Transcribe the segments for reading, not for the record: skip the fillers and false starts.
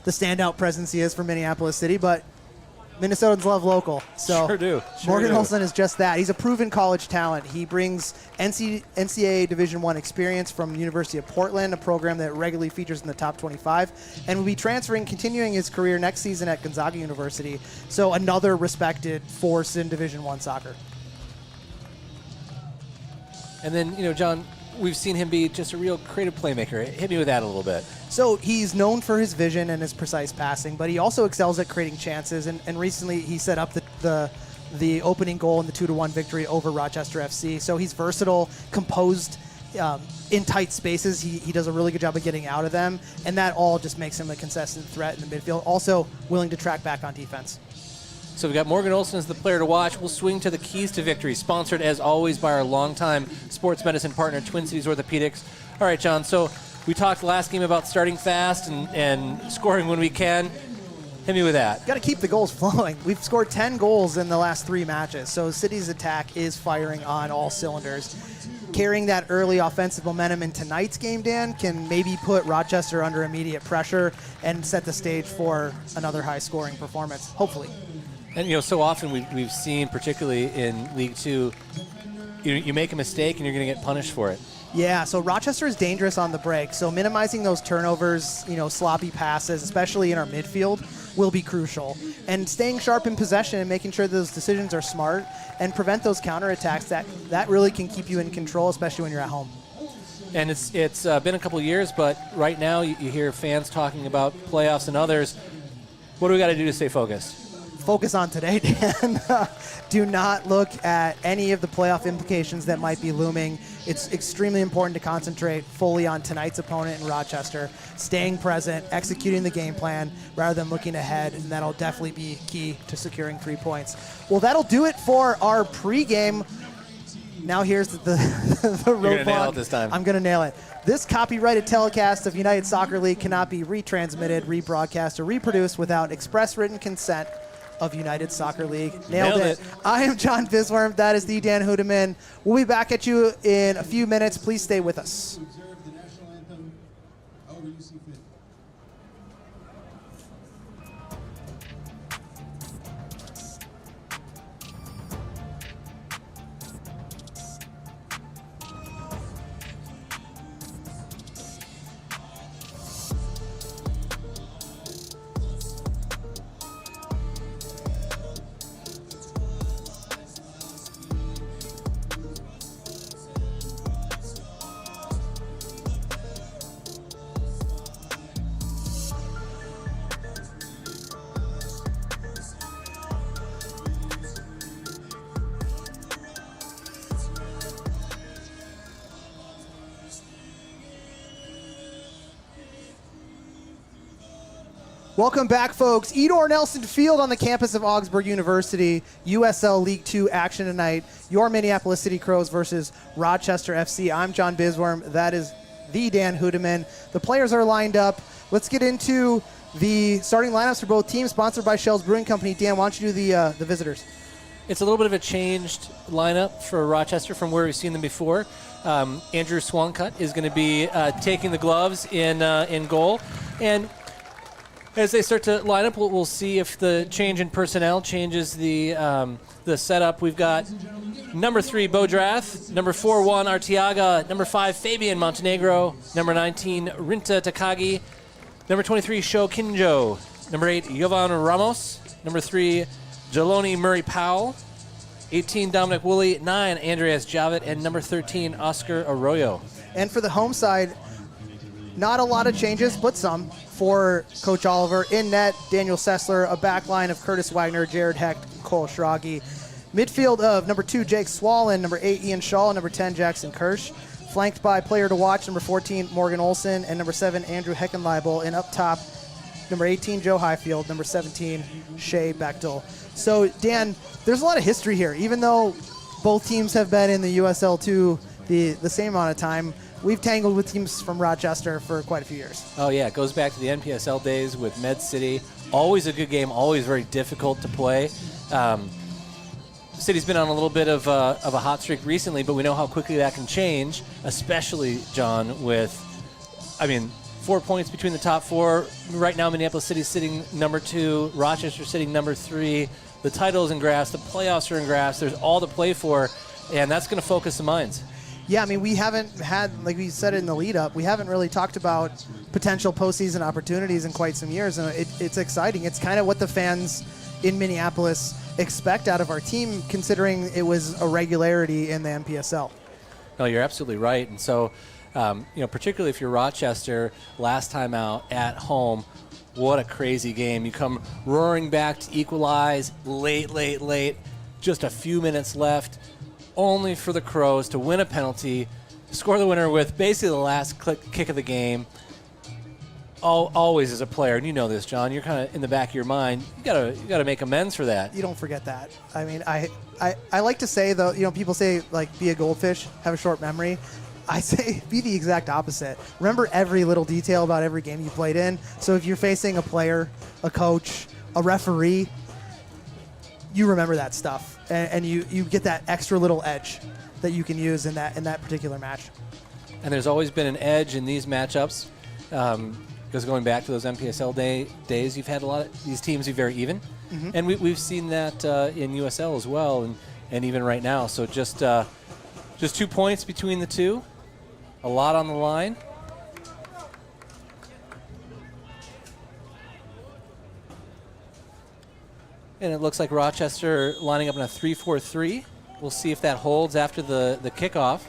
the standout presence he is for Minneapolis City, but Minnesotans love local. So sure do. Morgan Olson is just that. He's a proven college talent. He brings NCAA Division I experience from University of Portland, a program that regularly features in the top 25, and will be continuing his career next season at Gonzaga University. So another respected force in Division I soccer. And then, John, we've seen him be just a real creative playmaker. Hit me with that a little bit. So he's known for his vision and his precise passing, but he also excels at creating chances. And recently he set up the opening goal in the 2-1 victory over Rochester FC. So he's versatile, composed in tight spaces. He does a really good job of getting out of them, and that all just makes him a consistent threat in the midfield. Also willing to track back on defense. So we've got Morgan Olson as the player to watch. We'll swing to the keys to victory, sponsored as always by our longtime sports medicine partner, Twin Cities Orthopedics. All right, John, so we talked last game about starting fast and scoring when we can. Hit me with that. Got to keep the goals flowing. We've scored 10 goals in the last 3 matches, so City's attack is firing on all cylinders. Carrying that early offensive momentum in tonight's game, Dan, can maybe put Rochester under immediate pressure and set the stage for another high-scoring performance, hopefully. And, so often we've seen, particularly in League Two, you make a mistake and you're going to get punished for it. Yeah, so Rochester is dangerous on the break, so minimizing those turnovers, sloppy passes, especially in our midfield, will be crucial. And staying sharp in possession and making sure those decisions are smart and prevent those counterattacks, that really can keep you in control, especially when you're at home. And it's been a couple of years, but right now you hear fans talking about playoffs and others. What do we got to do to stay focused? Focus on today, Dan. Do not look at any of the playoff implications that might be looming. It's extremely important to concentrate fully on tonight's opponent in Rochester, staying present, executing the game plan rather than looking ahead, and that'll definitely be key to securing 3 points. Well, that'll do it for our pregame. Now here's the roadblock. You're going to nail it this time. I'm going to nail it. This copyrighted telecast of United Soccer League cannot be retransmitted, rebroadcast, or reproduced without express written consent of United Soccer League. Nailed it. I am John Bisworm. That is the Dan Hudeman. We'll be back at you in a few minutes. Please stay with us. Welcome back, folks. Edor Nelson Field on the campus of Augsburg University. USL League 2 action tonight. Your Minneapolis City Crows versus Rochester FC. I'm John Bisworm. That is the Dan Hudeman. The players are lined up. Let's get into the starting lineups for both teams, sponsored by Shell's Brewing Company. Dan, why don't you do the visitors? It's a little bit of a changed lineup for Rochester from where we've seen them before. Andrew Swancutt is going to be taking the gloves in goal. And as they start to line up, we'll see if the change in personnel changes the setup. We've got number 3, Bodrath, number 4, Juan Arteaga, number 5, Fabian Montenegro, number 19, Rinta Takagi, number 23, Sho Kinjo, number 8, Jovan Ramos, number 3, Jeloni Murray Powell, 18, Dominic Woolley, 9, Andreas Javet, and number 13, Oscar Arroyo. And for the home side, not a lot of changes, but some. For Coach Oliver, in net, Daniel Sessler, a back line of Curtis Wagner, Jared Hecht, and Cole Schragi. Midfield of number 2, Jake Swallen, number 8, Ian Shaw, number 10, Jackson Kirsch. Flanked by player to watch, number 14, Morgan Olson, and number 7, Andrew Heckenleibel. And up top, number 18, Joe Highfield, number 17, Shea Bechtel. So, Dan, there's a lot of history here. Even though both teams have been in the USL 2 the same amount of time, we've tangled with teams from Rochester for quite a few years. Oh, yeah. It goes back to the NPSL days with Med City. Always a good game, always very difficult to play. City's been on a little bit of a hot streak recently, but we know how quickly that can change, especially, John, with, 4 points between the top four. Right now, Minneapolis City is sitting number 2. Rochester sitting number 3. The title is in grass. The playoffs are in grass. There's all to play for, and that's going to focus the minds. Yeah, I mean, we haven't had, like we said in the lead-up, we haven't really talked about potential postseason opportunities in quite some years, and it's exciting. It's kind of what the fans in Minneapolis expect out of our team, considering it was a regularity in the MPSL. No, you're absolutely right. And so, particularly if you're Rochester, last time out at home, what a crazy game. You come roaring back to equalize late, just a few minutes left, only for the Crows to win a penalty, score the winner with basically the last kick of the game. Always as a player, and you know this, John, you're kind of in the back of your mind, you gotta make amends for that. You don't forget that. I mean, I like to say, though, people say, like, be a goldfish, have a short memory. I say be the exact opposite. Remember every little detail about every game you played in. So if you're facing a player, a coach, a referee, you remember that stuff, and you get that extra little edge that you can use in that particular match. And there's always been an edge in these matchups. Because going back to those MPSL days, you've had a lot of these teams be very even. Mm-hmm. And we've seen that in USL as well, and even right now. So just 2 points between the two, a lot on the line. And it looks like Rochester lining up in a 3-4-3. We'll see if that holds after the kickoff.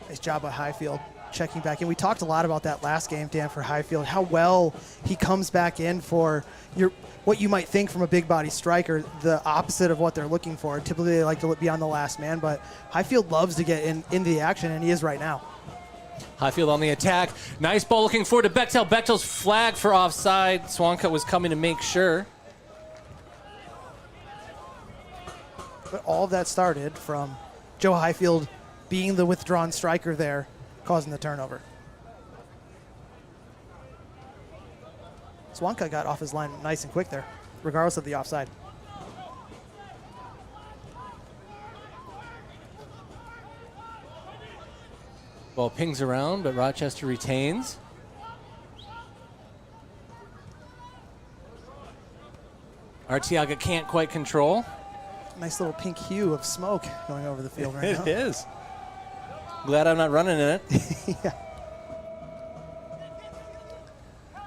Nice job by Highfield checking back in. We talked a lot about that last game, Dan, for Highfield, how well he comes back in for what you might think from a big body striker, the opposite of what they're looking for. Typically they like to be on the last man, but Highfield loves to get into the action, and he is right now. Highfield on the attack. Nice ball looking forward to Bechtel. Bechtel's flag for offside. Swanka was coming to make sure. But all of that started from Joe Highfield being the withdrawn striker there, causing the turnover. Swanka got off his line nice and quick there, regardless of the offside. Ball pings around, but Rochester retains. Arteaga can't quite control. Nice little pink hue of smoke going over the field right now. It is. Glad I'm not running in it. Yeah.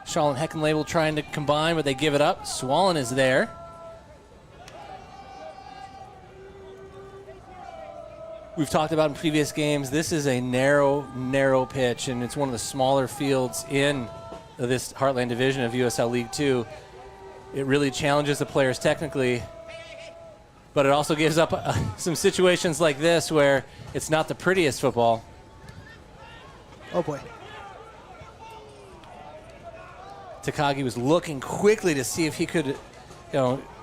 Shaw and Heckenlabel trying to combine, but they give it up. Swallen is there. We've talked about in previous games, this is a narrow pitch, and it's one of the smaller fields in this Heartland division of USL League 2. It really challenges the players technically, but it also gives up some situations like this where it's not the prettiest football. Oh, boy. Takagi was looking quickly to see if he could,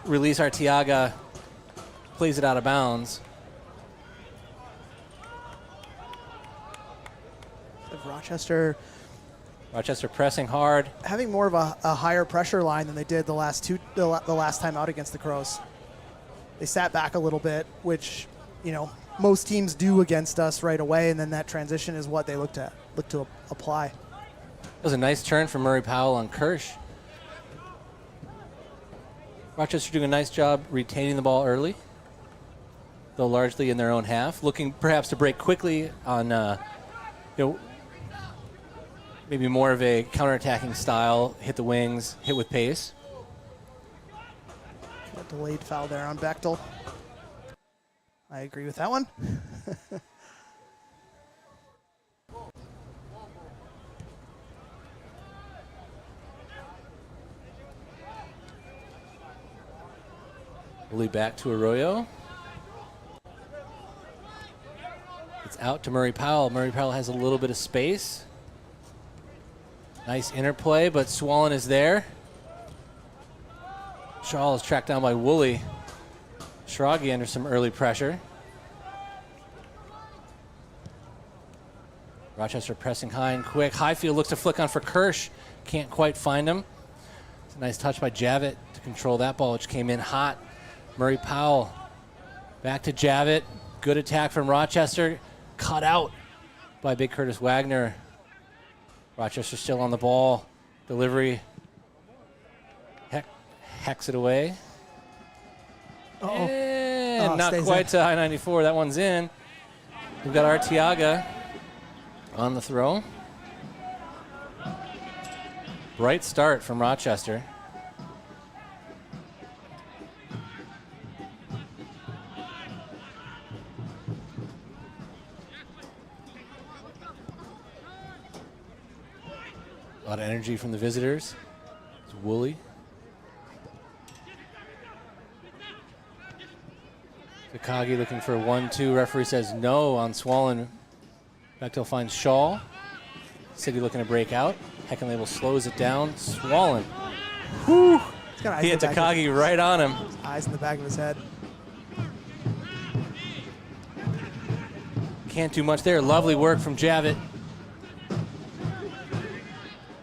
release Arteaga. Plays it out of bounds. Rochester pressing hard, having more of a higher pressure line than they did the last time out against the Crows. They sat back a little bit, which most teams do against us right away, and then that transition is what they look to apply. That was a nice turn from Murray Powell on Kirsch. Rochester doing a nice job retaining the ball early, though largely in their own half, looking perhaps to break quickly on maybe more of a counterattacking style, hit the wings, hit with pace. A delayed foul there on Bechtel. I agree with that one. Lead back to Arroyo. It's out to Murray Powell. Murray Powell has a little bit of space. Nice interplay, but Swallen is there. Shaw is tracked down by Woolley. Schrage under some early pressure. Rochester pressing high and quick. Highfield looks to flick on for Kirsch. Can't quite find him. It's a nice touch by Javit to control that ball, which came in hot. Murray Powell back to Javit. Good attack from Rochester. Cut out by big Curtis Wagner. Rochester still on the ball. Delivery. Hacks it away. And not quite to I-94. That one's in. We've got Arteaga on the throw. Bright start from Rochester. A lot of energy from the visitors. It's Woolley. Takagi looking for a 1-2. Referee says no on Swollen. Bechtel finds Shaw. City looking to break out. Heckenlabel slows it down. Swollen. Whew. He hit Takagi right on him. Eyes in the back of his head. Can't do much there. Lovely work from Javit.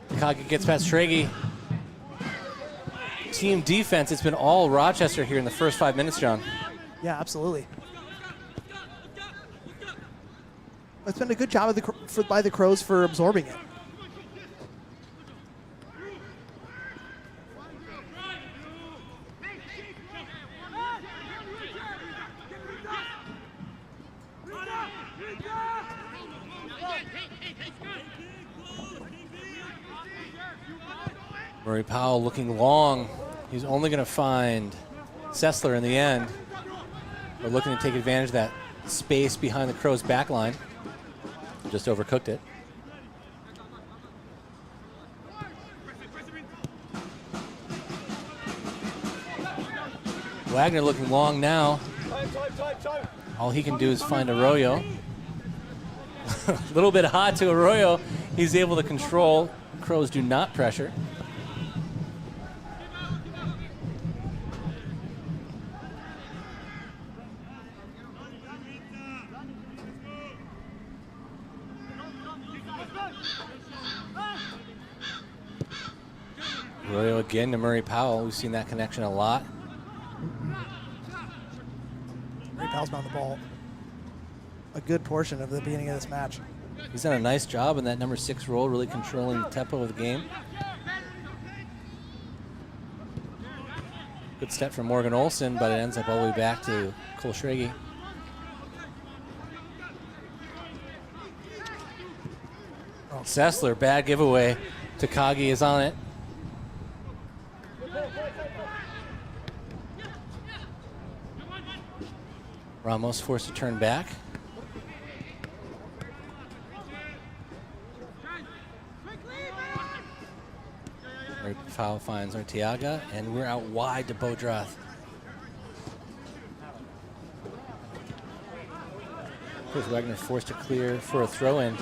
Takagi gets past Schrage. Team defense, it's been all Rochester here in the first 5 minutes, John. Yeah, absolutely. It's been a good job of by the Crows for absorbing it. Murray Powell looking long. He's only going to find Sessler in the end. We're looking to take advantage of that space behind the Crows' back line. Just overcooked it. Wagner looking long now. All he can do is find Arroyo. A little bit hot to Arroyo. He's able to control. Crows do not pressure. Arroyo again to Murray Powell. We've seen that connection a lot. Murray Powell's been on the ball a good portion of the beginning of this match. He's done a nice job in that number 6 role, really controlling the tempo of the game. Good step from Morgan Olson, but it ends up all the way back to Cole Schrage. Sessler, bad giveaway. Takagi is on it. Ramos forced to turn back. Foul finds Arteaga, and we're out wide to Bodrath. Chris Wagner forced to clear for a throw-in.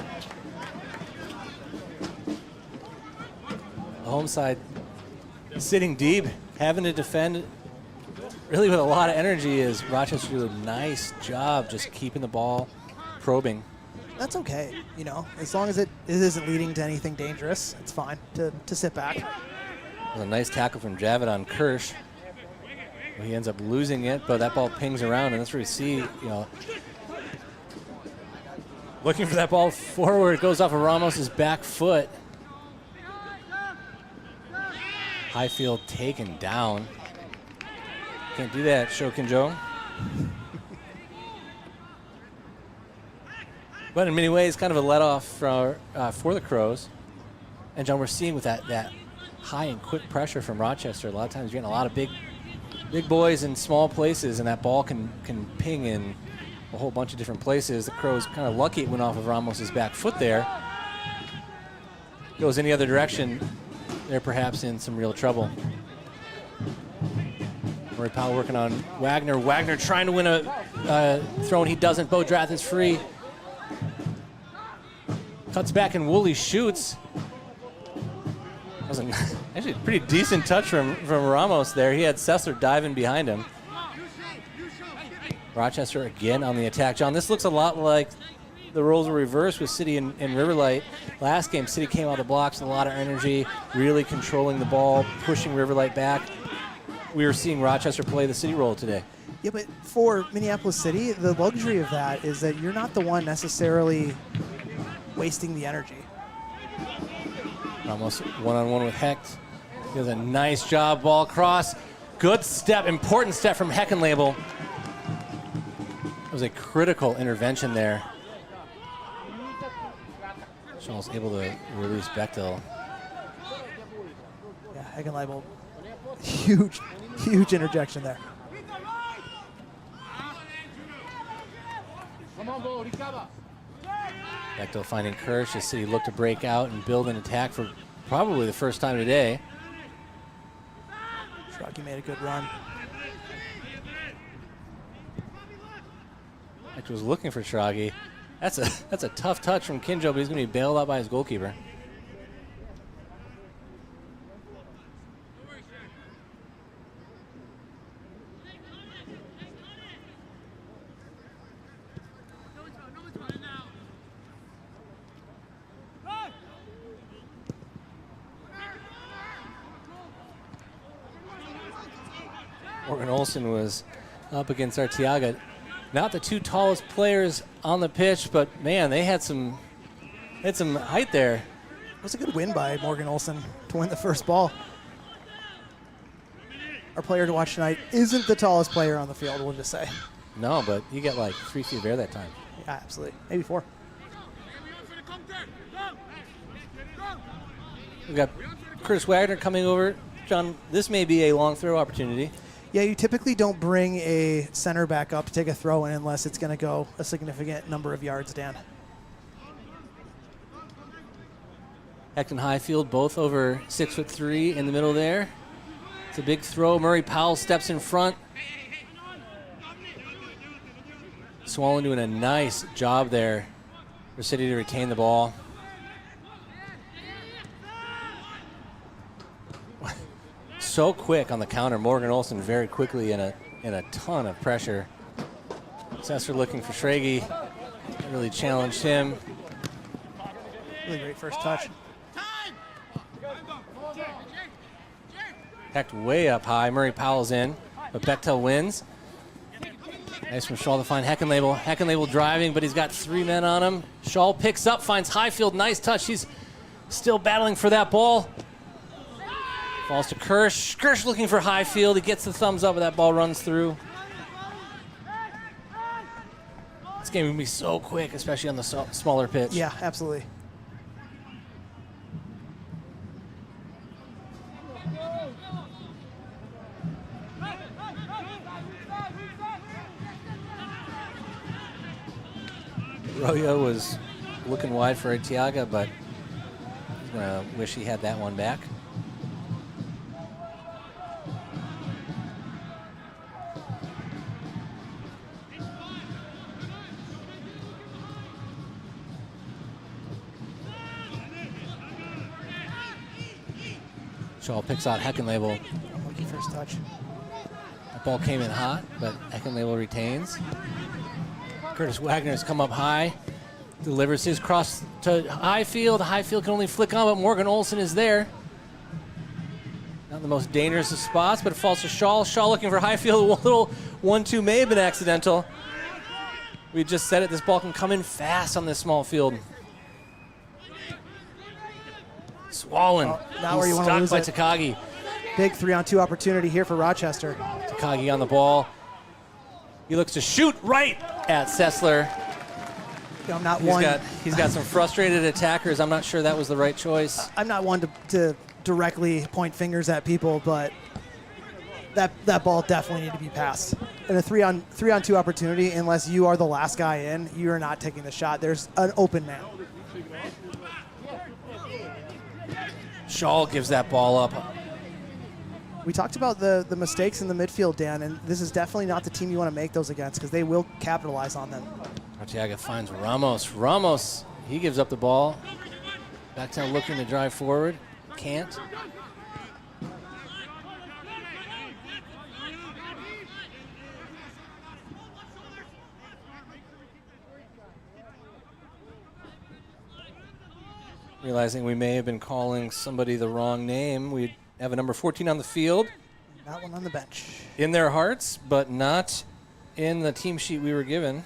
The home side sitting deep, having to defend really with a lot of energy as Rochester do a nice job just keeping the ball probing. That's okay, you know, as long as it isn't leading to anything dangerous, it's fine to sit back. A nice tackle from Javit on Kirsch. He ends up losing it, but that ball pings around, and that's where we see, you know, looking for that ball forward. Goes off of Ramos's back foot. Highfield taken down. Can't do that, Shokin Joe. But in many ways, kind of a let-off for the Crows. And John, we're seeing with that high and quick pressure from Rochester, a lot of times you're getting a lot of big boys in small places, and that ball can ping in a whole bunch of different places. The Crows kind of lucky it went off of Ramos's back foot there. Goes any other direction, they're perhaps in some real trouble. Murray Powell working on Wagner. Wagner trying to win a throw, and he doesn't. Bodrath is free. Cuts back, and Woolley shoots. That was actually a pretty decent touch from Ramos there. He had Sessler diving behind him. Rochester again on the attack. John, this looks a lot like the roles were reversed with City and Riverlight. Last game, City came out of the blocks with a lot of energy, really controlling the ball, pushing Riverlight back. We were seeing Rochester play the City role today. Yeah, but for Minneapolis City, the luxury of that is that you're not the one necessarily wasting the energy. Almost one-on-one with Hecht. He does a nice job, ball across. Good step, important step from Heckenlabel. It was a critical intervention there. Shaw's able to release Bechtel. Yeah, Heckenlabel, huge interjection there. Bechtel finding Kirsch as City looked to break out and build an attack for probably the first time today. Shruggy made a good run. Hecht was looking for Shruggy. That's a tough touch from Kinjo, but he's going to be bailed out by his goalkeeper. Morgan Olson was up against Arteaga. Not the two tallest players on the pitch, but man, they had some height there. It was a good win by Morgan Olson to win the first ball. Our player to watch tonight isn't the tallest player on the field, we'll just say. No, but he got like 3 feet of air that time. Yeah, absolutely. Maybe 4. We've got Curtis Wagner coming over. John, this may be a long throw opportunity. Yeah, you typically don't bring a center back up to take a throw in unless it's going to go a significant number of yards, Dan. Hecht and Highfield both over 6'3" in the middle there. It's a big throw. Murray Powell steps in front. Swallow doing a nice job there for City to retain the ball. So quick on the counter. Morgan Olson very quickly in a ton of pressure. Sessler looking for Schrage. Really challenged him. Really great first touch. Hecht way up high. Murray Powell's in, but Bechtel wins. Nice from Shaw to find Heckenlabel. Heckenlabel driving, but he's got 3 men on him. Shaw picks up, finds Highfield. Nice touch. He's still battling for that ball. Falls to Kirsch. Kirsch looking for Highfield. He gets the thumbs up, but that ball runs through. This game will be so quick, especially on the smaller pitch. Yeah, absolutely. Royo was looking wide for Arteaga, but he's going to wish he had that one back. Shaw picks out Heckenlabel. Lucky first touch. That ball came in hot, but Heckenlabel retains. Curtis Wagner's come up high, delivers his cross to Highfield. Highfield can only flick on, but Morgan Olson is there. Not the most dangerous of spots, but it falls to Shaw. Shaw looking for Highfield. A little 1-2 may have been accidental. We just said it, this ball can come in fast on this small field. Swollen. Now where you want to lose by it. Takagi. Big 3-on-2 opportunity here for Rochester. Takagi on the ball. He looks to shoot right at Sessler. I'm not one. He's got some frustrated attackers. I'm not sure that was the right choice. I'm not one to directly point fingers at people, but that ball definitely needed to be passed. In a 3-on-2 opportunity, unless you are the last guy in, you are not taking the shot. There's an open man. Shaw gives that ball up. We talked about the mistakes in the midfield, Dan, and this is definitely not the team you want to make those against because they will capitalize on them. Arteaga finds Ramos. Ramos, he gives up the ball. Backtown looking to drive forward. Can't. Realizing we may have been calling somebody the wrong name. We have a number 14 on the field. That one on the bench. In their hearts, but not in the team sheet we were given.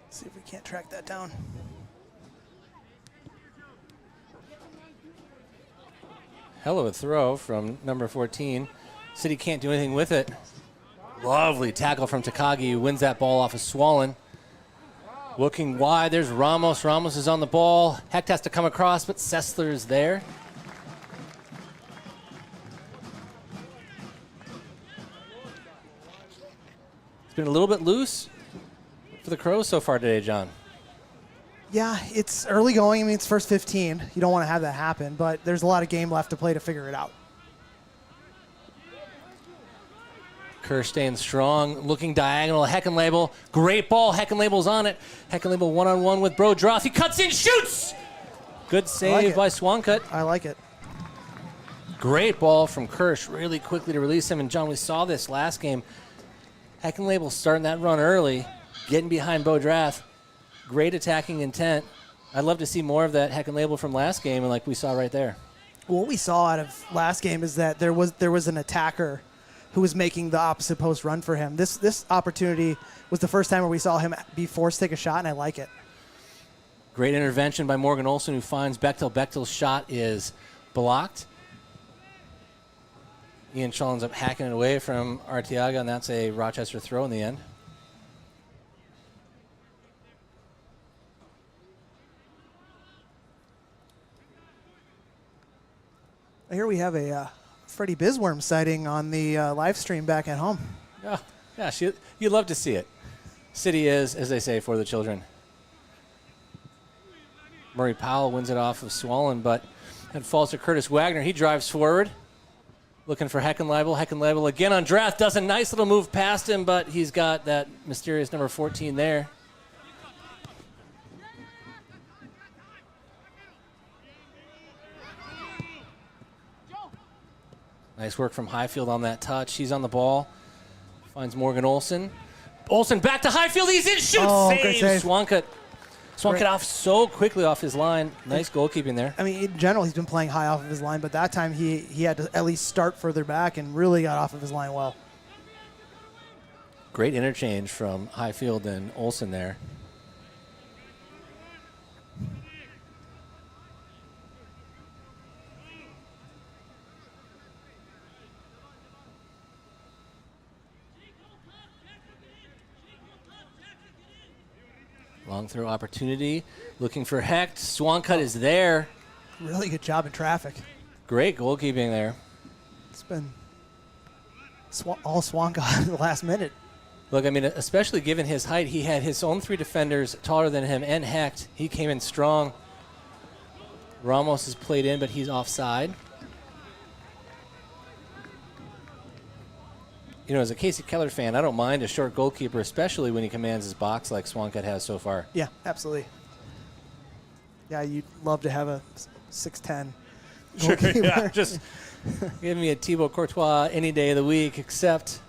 See if we can't track that down. Hell of a throw from number 14. City can't do anything with it. Lovely tackle from Takagi, who wins that ball off of Swollen. Looking wide, there's Ramos. Ramos is on the ball. Hecht has to come across, but Sessler is there. It's been a little bit loose for the Crows so far today, John. Yeah, it's early going. I mean, it's first 15. You don't want to have that happen, but there's a lot of game left to play to figure it out. Kerr staying strong, looking diagonal. Heckenlabel, great ball. Heckenlabel's on it. Heckenlabel one-on-one with Brodroth. He cuts in, shoots! Good save by Swankut. I like it. Great ball from Kirsch, really quickly to release him. And John, we saw this last game. Heckenlabel starting that run early, getting behind Brodroth. Great attacking intent. I'd love to see more of that Heckenlabel from last game, and like we saw right there. What we saw out of last game is that there was an attacker who was making the opposite post run for him. This opportunity was the first time where we saw him be forced to take a shot, and I like it. Great intervention by Morgan Olsen, who finds Bechtel. Bechtel's shot is blocked. Ian Shaw ends up hacking it away from Arteaga, and that's a Rochester throw in the end. Here we have a Freddie Bisworm sighting on the live stream back at home. Oh, gosh, you love to see it. City is, as they say, for the children. Murray Powell wins it off of Swollen, but it falls to Curtis Wagner. He drives forward, looking for Heckenlabel. Heckenlabel again on Drath, does a nice little move past him, but he's got that mysterious number 14 there. Nice work from Highfield on that touch. He's on the ball. Finds Morgan Olsen. Olsen back to Highfield. He's in. Shoots. Oh, Save. Swankut off so quickly off his line. Nice goalkeeping there. I mean, in general, he's been playing high off of his line, but that time he had to at least start further back and really got off of his line well. Great interchange from Highfield and Olsen there. Long throw opportunity, looking for Hecht. Swankut is there. Really good job in traffic. Great goalkeeping there. It's been all Swankut in the last minute. Look, I mean, especially given his height, he had his own three defenders taller than him and Hecht. He came in strong. Ramos is played in, but he's offside. You know, as a Casey Keller fan, I don't mind a short goalkeeper, especially when he commands his box like Swankut has so far. Yeah, absolutely. Yeah, you'd love to have a 6'10" goalkeeper. Sure, yeah, just give me a Thibaut Courtois any day of the week, except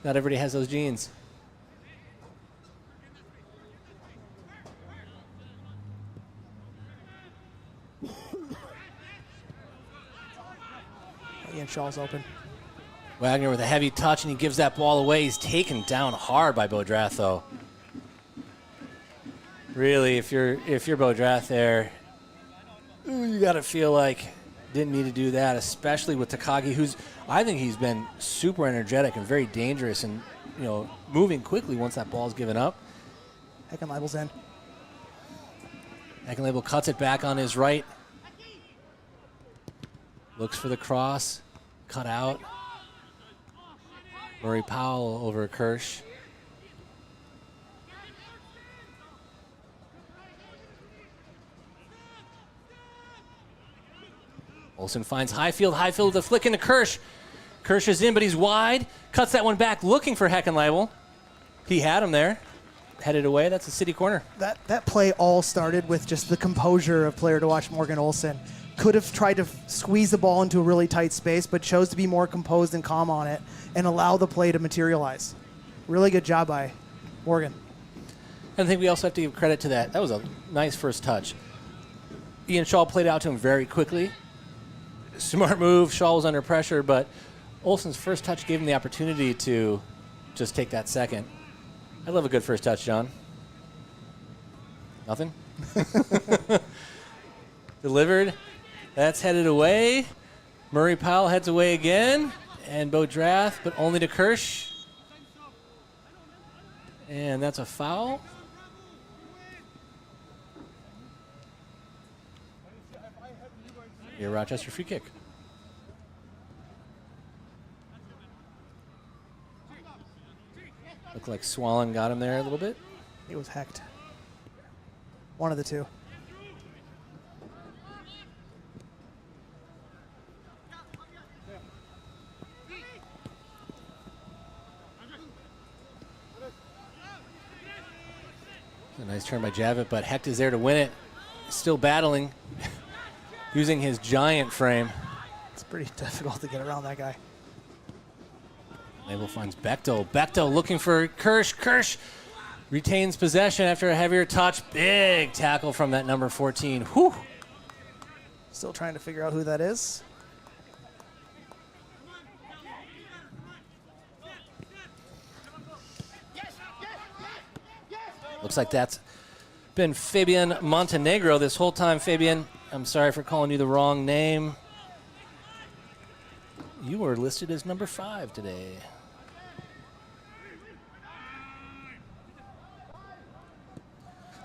not everybody has those genes. Ian Shaw's open. Wagner with a heavy touch, and he gives that ball away. He's taken down hard by Brodroth, though. Really, if you're Brodroth there, you got to feel like didn't need to do that, especially with Takagi, who's I think he's been super energetic and very dangerous, and moving quickly once that ball's given up. Heckenlabel's in. Heckenlabel cuts it back on his right. Looks for the cross, cut out. Murray Powell over Kirsch. Olsen finds Highfield. Highfield with a flick into Kirsch. Kirsch is in, but he's wide. Cuts that one back, looking for Heckenlabel. He had him there. Headed away. That's a City corner. That play all started with just the composure of player to watch Morgan Olsen. could have tried to squeeze the ball into a really tight space, but chose to be more composed and calm on it and allow the play to materialize. Really good job by Morgan. I think we also have to give credit to that. That was a nice first touch. Ian Shaw played out to him very quickly. Smart move. Shaw was under pressure, but Olsen's first touch gave him the opportunity to just take that second. I love a good first touch, John. Nothing? Delivered. That's headed away. Murray Powell heads away again. And Bo Drath, but only to Kirsch. And that's a foul. Your Rochester free kick. Looked like Swallen got him there a little bit. He was hecked. One of the two. A nice turn by Javit, but Hecht is there to win it. Still battling, using his giant frame. It's pretty difficult to get around that guy. Label finds Bechtel. Bechtel looking for Kirsch. Kirsch retains possession after a heavier touch. Big tackle from that number 14. Whew. Still trying to figure out who that is. Looks like that's been Fabian Montenegro this whole time. Fabian, I'm sorry for calling you the wrong name. You were listed as number 5 today.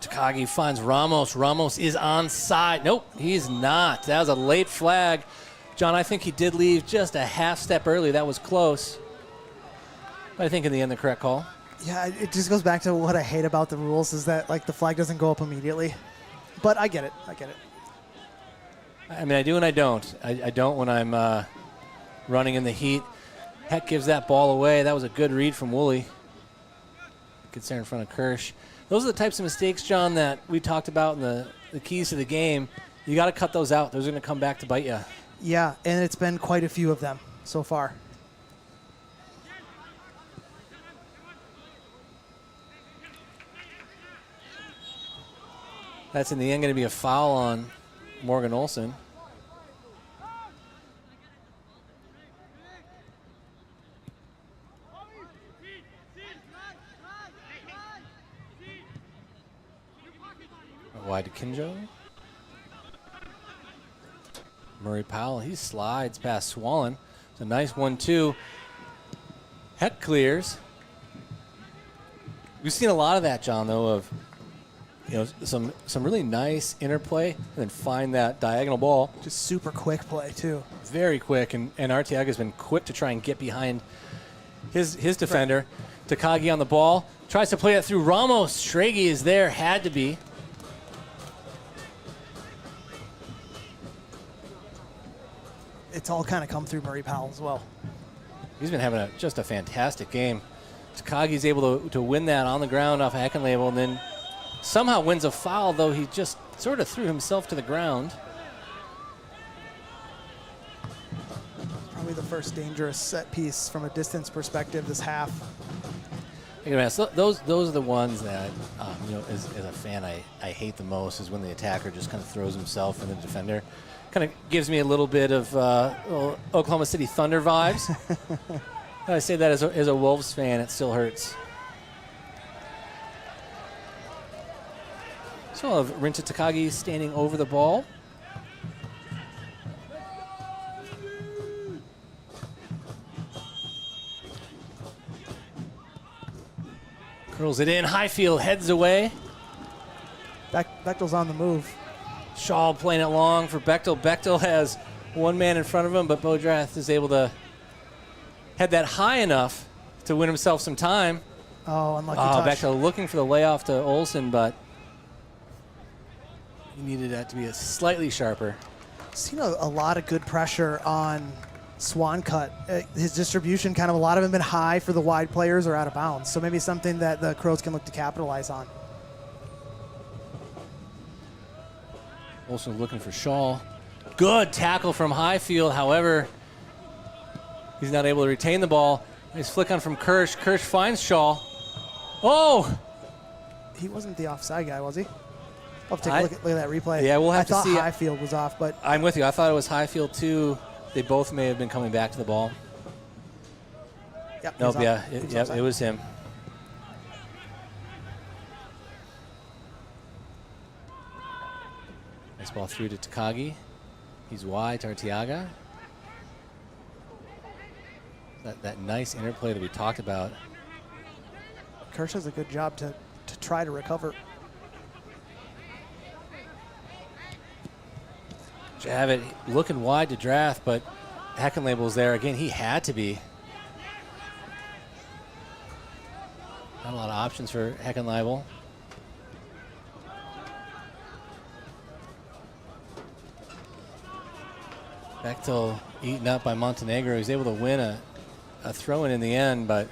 Takagi finds Ramos. Ramos is onside. Nope, he's not. That was a late flag. John, I think he did leave just a half step early. That was close. But I think in the end, the correct call. Yeah, it just goes back to what I hate about the rules is that like the flag doesn't go up immediately. But I get it. I get it. I mean, I do and I don't. I don't when I'm running in the heat. Heck gives that ball away. That was a good read from Woolley. Gets there in front of Kirsch. Those are the types of mistakes, John, that we talked about in the keys to the game. You got to cut those out. Those are going to come back to bite you. Yeah, and it's been quite a few of them so far. That's in the end going to be a foul on Morgan Olsen. Wide to Kinjo. Murray Powell, he slides past Swallen. It's a nice 1-2. Heck clears. We've seen a lot of that, John, though, of some really nice interplay and then find that diagonal ball. Just super quick play, too. Very quick, and Arteaga's been quick to try and get behind his defender. Right. Takagi on the ball. Tries to play it through Ramos. Stragi is there, had to be. It's all kind of come through Murray Powell as well. He's been having just a fantastic game. Takagi's able to win that on the ground off Heckenlabel and then somehow wins a foul, though he just sort of threw himself to the ground. Probably the first dangerous set piece from a distance perspective this half. So those are the ones that, as a fan, I hate the most is when the attacker just kind of throws himself in the defender. Kind of gives me a little bit of Oklahoma City Thunder vibes. I say that as a Wolves fan, it still hurts. So I'll have Rinta Takagi standing over the ball. Curls it in. Highfield heads away. Bechtel's on the move. Shaw playing it long for Bechtel. Bechtel has one man in front of him, but Bodrath is able to head that high enough to win himself some time. Oh, unlucky touch. Bechtel looking for the layoff to Olsen, but he needed that to be a slightly sharper. Seen a lot of good pressure on Swancut. His distribution, kind of a lot of them been high for the wide players or out of bounds. So maybe something that the Crows can look to capitalize on. Olsen looking for Shaw. Good tackle from Highfield. However, he's not able to retain the ball. Nice flick on from Kirsch. Kirsch finds Shaw. Oh! He wasn't the offside guy, was he? I'll have to take a look at that replay. Yeah, we'll have to see. I thought Highfield was off, but I'm with you. I thought it was Highfield too. They both may have been coming back to the ball. yep, Nope, it was him. Nice ball through to Takagi. He's wide to Arteaga. That nice interplay that we talked about. Kirsch does a good job to try to recover. Javit looking wide to Draft, but Heckenlabel's there. Again, he had to be. Not a lot of options for Heckenlabel. Bechtel eaten up by Montenegro. He's able to win a throw-in in the end, but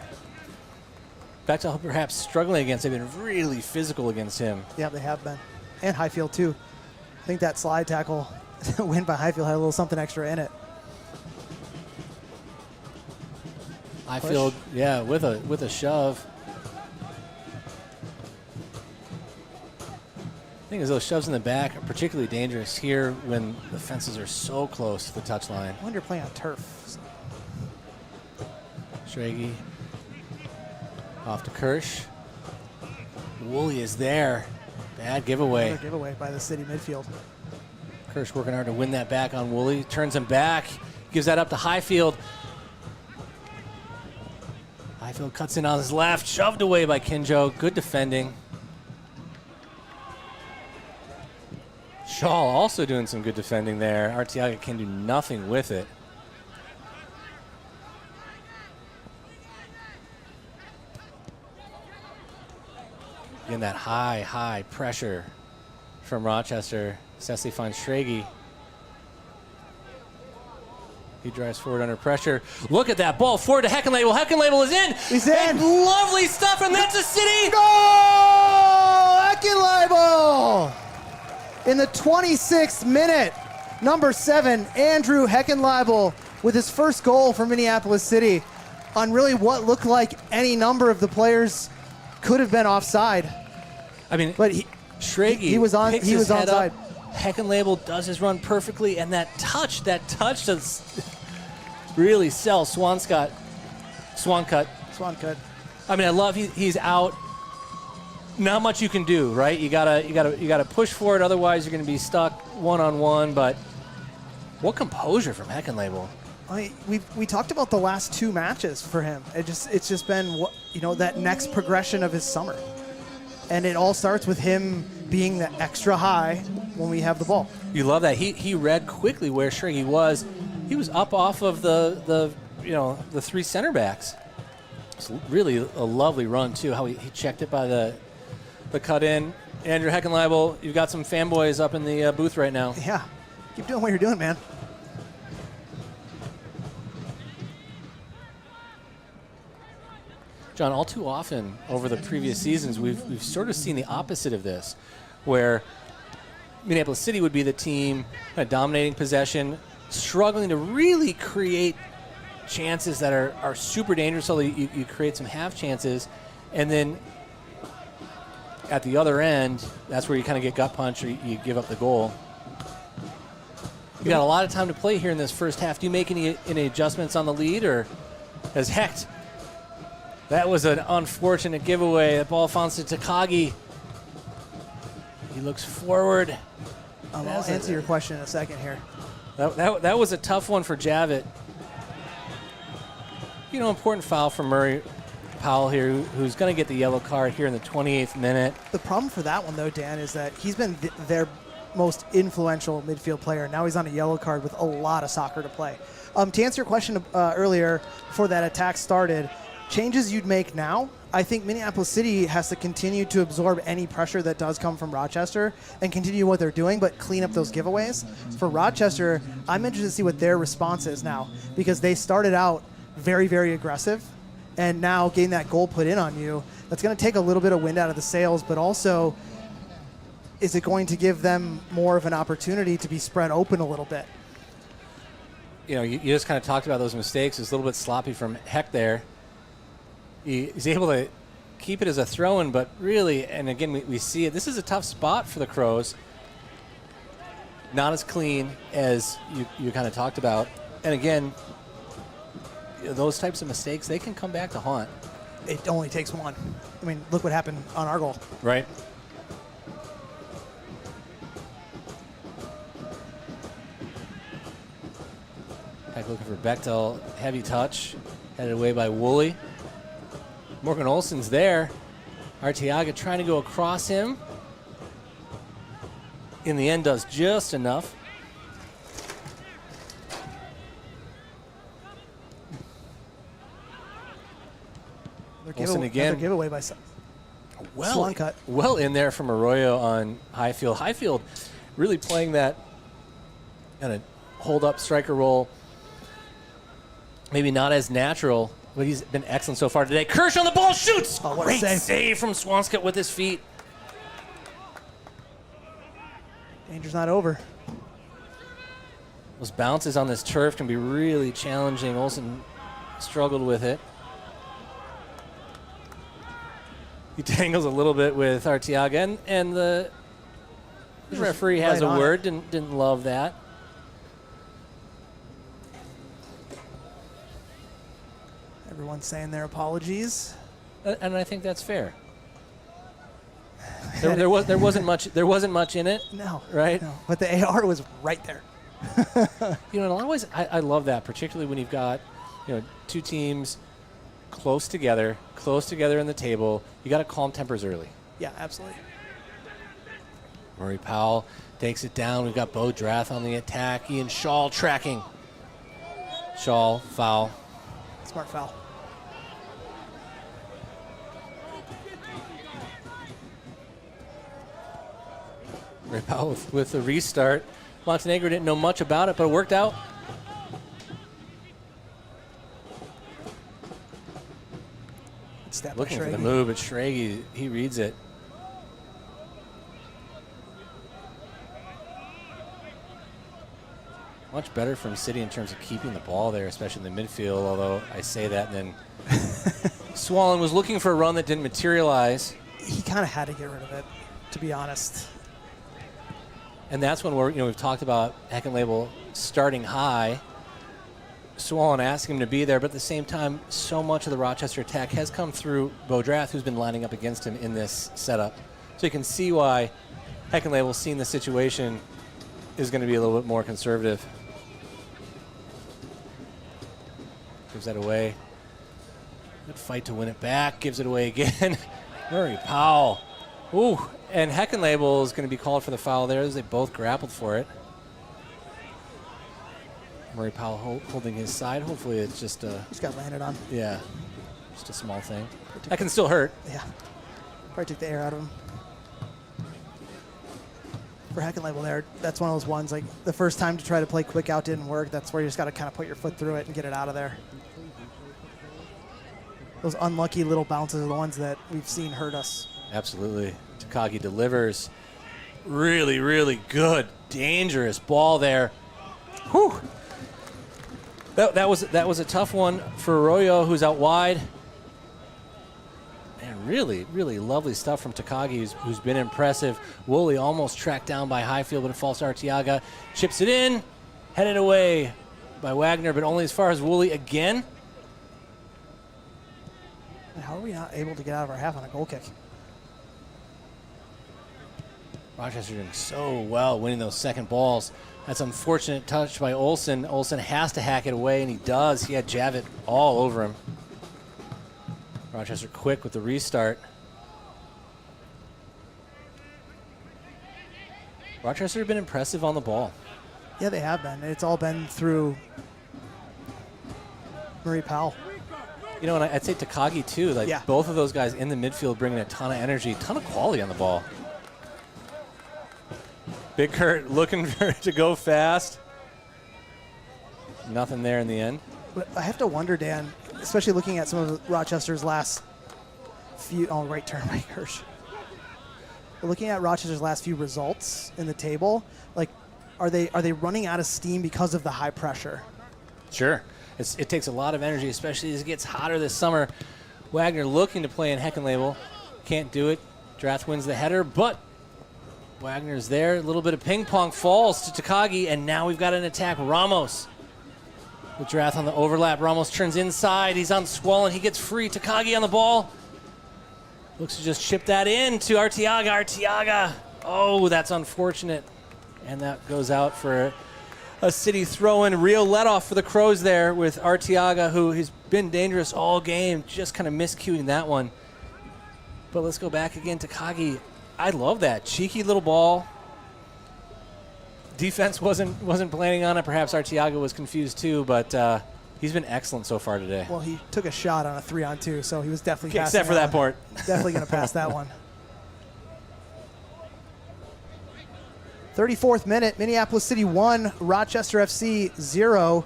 Bechtel perhaps struggling against. They've been really physical against him. Yeah, they have been. And Highfield, too. I think that slide tackle win by Highfield had a little something extra in it. Highfield, yeah, with a shove. The thing is, those shoves in the back are particularly dangerous here when the fences are so close to the touchline. I wonder playing on turf. Strage off to Kirsch. Woolley is there. Bad giveaway. Another giveaway by the city midfield. Kirsch working hard to win that back on Woolley. Turns him back. Gives that up to Highfield. Highfield cuts in on his left. Shoved away by Kinjo. Good defending. Shaw also doing some good defending there. Arteaga can do nothing with it. Again, that high pressure from Rochester. Cecily finds Strage. He drives forward under pressure. Look at that ball forward to Heckenlabel. Heckenlabel is in. He's in. And lovely stuff, and that's a city. Goal! Heckenlabel! In the 26th minute, number 7, Andrew Heckenlabel with his first goal for Minneapolis City on really what looked like any number of the players could have been offside. I mean, but Strage he was on. picks He was his head onside. up. Heckenlabel does his run perfectly, and that touch does really sell Swan cut. Swan cut. I mean, I love he's out. Not much you can do, right? You gotta push for it. Otherwise, you're gonna be stuck one-on-one. But what composure from Heckenlabel. We talked about the last 2 matches for him. It's just been that next progression of his summer, and it all starts with him being the extra high when we have the ball. You love that. He read quickly where Strage was. He was up off of the 3 center backs. It's really a lovely run too. How he checked it by the cut in. Andrew Heckenlabel, you've got some fanboys up in the booth right now. Yeah, keep doing what you're doing, man. John, all too often over the previous seasons, we've sort of seen the opposite of this, where Minneapolis City would be the team kind of dominating possession, struggling to really create chances that are super dangerous, so you create some half chances, and then at the other end, that's where you kind of get gut punch or you give up the goal. You got a lot of time to play here in this first half. Do you make any adjustments on the lead, or has Hecht? That was an unfortunate giveaway. The ball falls to Takagi. He looks forward. I'll answer your question in a second here. That was a tough one for Javit. Important foul from Murray Powell here, who's going to get the yellow card here in the 28th minute. The problem for that one, though, Dan, is that he's been their most influential midfield player. Now he's on a yellow card with a lot of soccer to play. To answer your question earlier, before that attack started, changes you'd make now, I think Minneapolis City has to continue to absorb any pressure that does come from Rochester and continue what they're doing, but clean up those giveaways. For Rochester, I'm interested to see what their response is now, because they started out very, very aggressive, and now getting that goal put in on you, that's going to take a little bit of wind out of the sails, but also is it going to give them more of an opportunity to be spread open a little bit? you just kind of talked about those mistakes. It's a little bit sloppy from Heck there. He's able to keep it as a throw-in, but really, and again, we see it. This is a tough spot for the Crows. Not as clean as you kind of talked about. And again, those types of mistakes, they can come back to haunt. It only takes one. I mean, look what happened on our goal. Right. Heck looking for Bechtel. Heavy touch. Headed away by Woolley. Morgan Olsen's there. Arteaga trying to go across him. In the end, does just enough. Olsen again. Another giveaway by Swan cut. Well in there from Arroyo on Highfield. Highfield really playing that kind of hold-up striker role. Maybe not as natural, but he's been excellent so far today. Kirsch on the ball, shoots! Oh, what Great a save from Swanscott with his feet. Danger's not over. Those bounces on this turf can be really challenging. Olsen struggled with it. He tangles a little bit with Arteaga, and the referee has a word. Didn't love that. Everyone's saying their apologies, and I think that's fair. There wasn't much in it. No, right? No. But the AR was right there. In a lot of ways, I love that, particularly when you've got two teams close together in the table. You got to calm tempers early. Yeah, absolutely. Murray Powell takes it down. We've got Bo Drath on the attack. Ian Shaw tracking. Shaw, foul. Smart foul. Murray Powell with the restart. Montenegro didn't know much about it, but it worked out. Looking for the move, but Schrage, he reads it. Much better from City in terms of keeping the ball there, especially in the midfield, although I say that and then Swallen was looking for a run that didn't materialize. He kind of had to get rid of it, to be honest. And that's when we've talked about Heckenlabel starting high. Swallen asking him to be there, but at the same time, so much of the Rochester attack has come through Bo Drath, who's been lining up against him in this setup. So you can see why Heckenlabel, seeing the situation, is going to be a little bit more conservative. Gives that away. Good fight to win it back. Gives it away again. Murray Powell. Ooh, and Heckenlabel is going to be called for the foul there as they both grappled for it. Murray Powell holding his side. Hopefully it's just a... Just got landed on. Yeah, just a small thing. That can still hurt. Yeah. Probably took the air out of him. For Heckenlabel there, that's one of those ones, like the first time to try to play quick out didn't work. That's where you just got to kind of put your foot through it and get it out of there. Those unlucky little bounces are the ones that we've seen hurt us. Absolutely. Takagi delivers. Really, really good, dangerous ball there. Whew. That was a tough one for Arroyo, who's out wide. And really, really lovely stuff from Takagi, who's been impressive. Woolley almost tracked down by Highfield, but it falls to Arteaga. Chips it in, headed away by Wagner, but only as far as Woolley again. How are we not able to get out of our half on a goal kick? Rochester doing so well winning those second balls. That's an unfortunate touch by Olsen. Olsen has to hack it away, and he does. He had Javit all over him. Rochester quick with the restart. Rochester have been impressive on the ball. Yeah, they have been. It's all been through Murray Powell. And I'd say Takagi, too. Like, yeah. Both of those guys in the midfield bringing a ton of energy, ton of quality on the ball. Big Kurt looking to go fast. Nothing there in the end. But I have to wonder, Dan, especially looking at some of Rochester's last few, right turn by Hirsch. But looking at Rochester's last few results in the table, like, are they running out of steam because of the high pressure? Sure. It takes a lot of energy, especially as it gets hotter this summer. Wagner looking to play in Heckenlabel. Can't do it. Drath wins the header, but Wagner's there. A little bit of ping pong, falls to Takagi, and now we've got an attack. Ramos with Drath on the overlap. Ramos turns inside. He's on Swollen. He gets free. Takagi on the ball. Looks to just chip that in to Arteaga. Arteaga. Oh, that's unfortunate. And that goes out for a City throw-in. Real let-off for the Crows there with Arteaga, who has been dangerous all game. Just kind of miscuing that one. But let's go back again. Takagi. I love that. Cheeky little ball. Defense wasn't planning on it. Perhaps Arteaga was confused too, but he's been excellent so far today. Well, he took a shot on a 3-on-2, so he was definitely passing. Except for that part. Definitely going to pass that one. 34th minute, Minneapolis City 1, Rochester FC 0.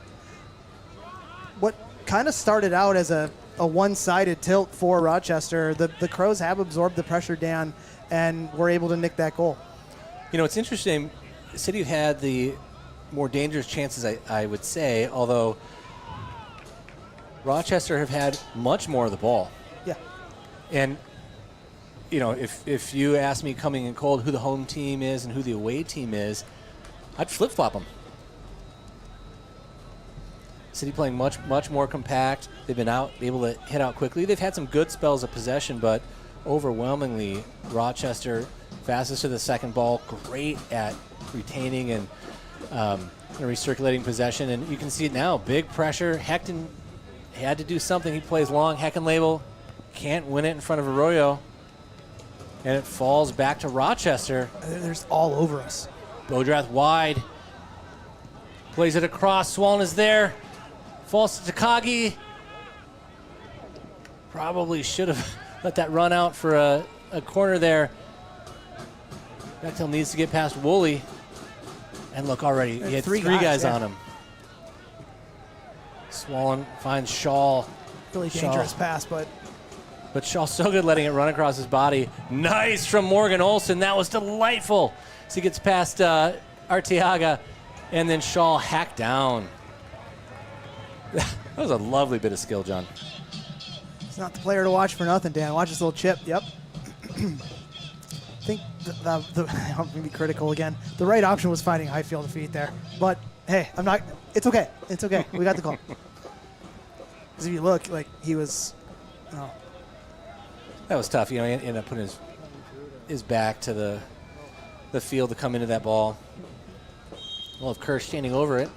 What kind of started out as a one-sided tilt for Rochester, the Crows have absorbed the pressure, Dan, and were able to nick that goal. You know, it's interesting. City had the more dangerous chances, I would say, although Rochester have had much more of the ball. Yeah. And, you know, if you ask me coming in cold who the home team is and who the away team is, I'd flip-flop them. City playing much more compact. They've been able to hit out quickly. They've had some good spells of possession, but overwhelmingly, Rochester fastest to the second ball, great at retaining and recirculating possession. And you can see it now, big pressure. Hecton had to do something. He plays long. Heckenlabel can't win it in front of Arroyo. And it falls back to Rochester. There's all over us. Bodrath wide. Plays it across. Swollen is there. Falls to Takagi. Probably should have let that run out for a corner there. Bechtel needs to get past Woolley. And look already, he had three guys on him. Swollen finds Shaw. Really dangerous pass, but Shaw's so good letting it run across his body. Nice from Morgan Olsen. That was delightful. So he gets past Arteaga, and then Shaw hacked down. That was a lovely bit of skill, John. He's not the player to watch for nothing, Dan. Watch this little chip. Yep. I think I'm going to be critical again. The right option was finding Highfield defeat there. But, hey, I'm not. It's okay. It's okay. We got the call. Because if you look, like, he was. Oh. That was tough. You know, he ended up putting his back to the field to come into that ball. Well, if Kerr standing over it.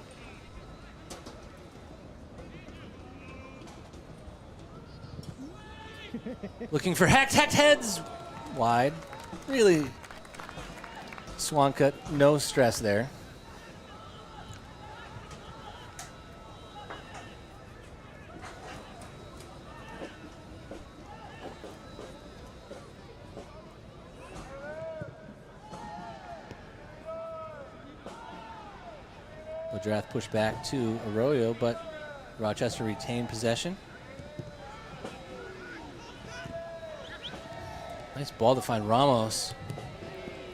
Looking for Hecht. Hecht heads wide. Really, Swancut, no stress there. Drath pushed back to Arroyo, but Rochester retained possession. Nice ball to find Ramos.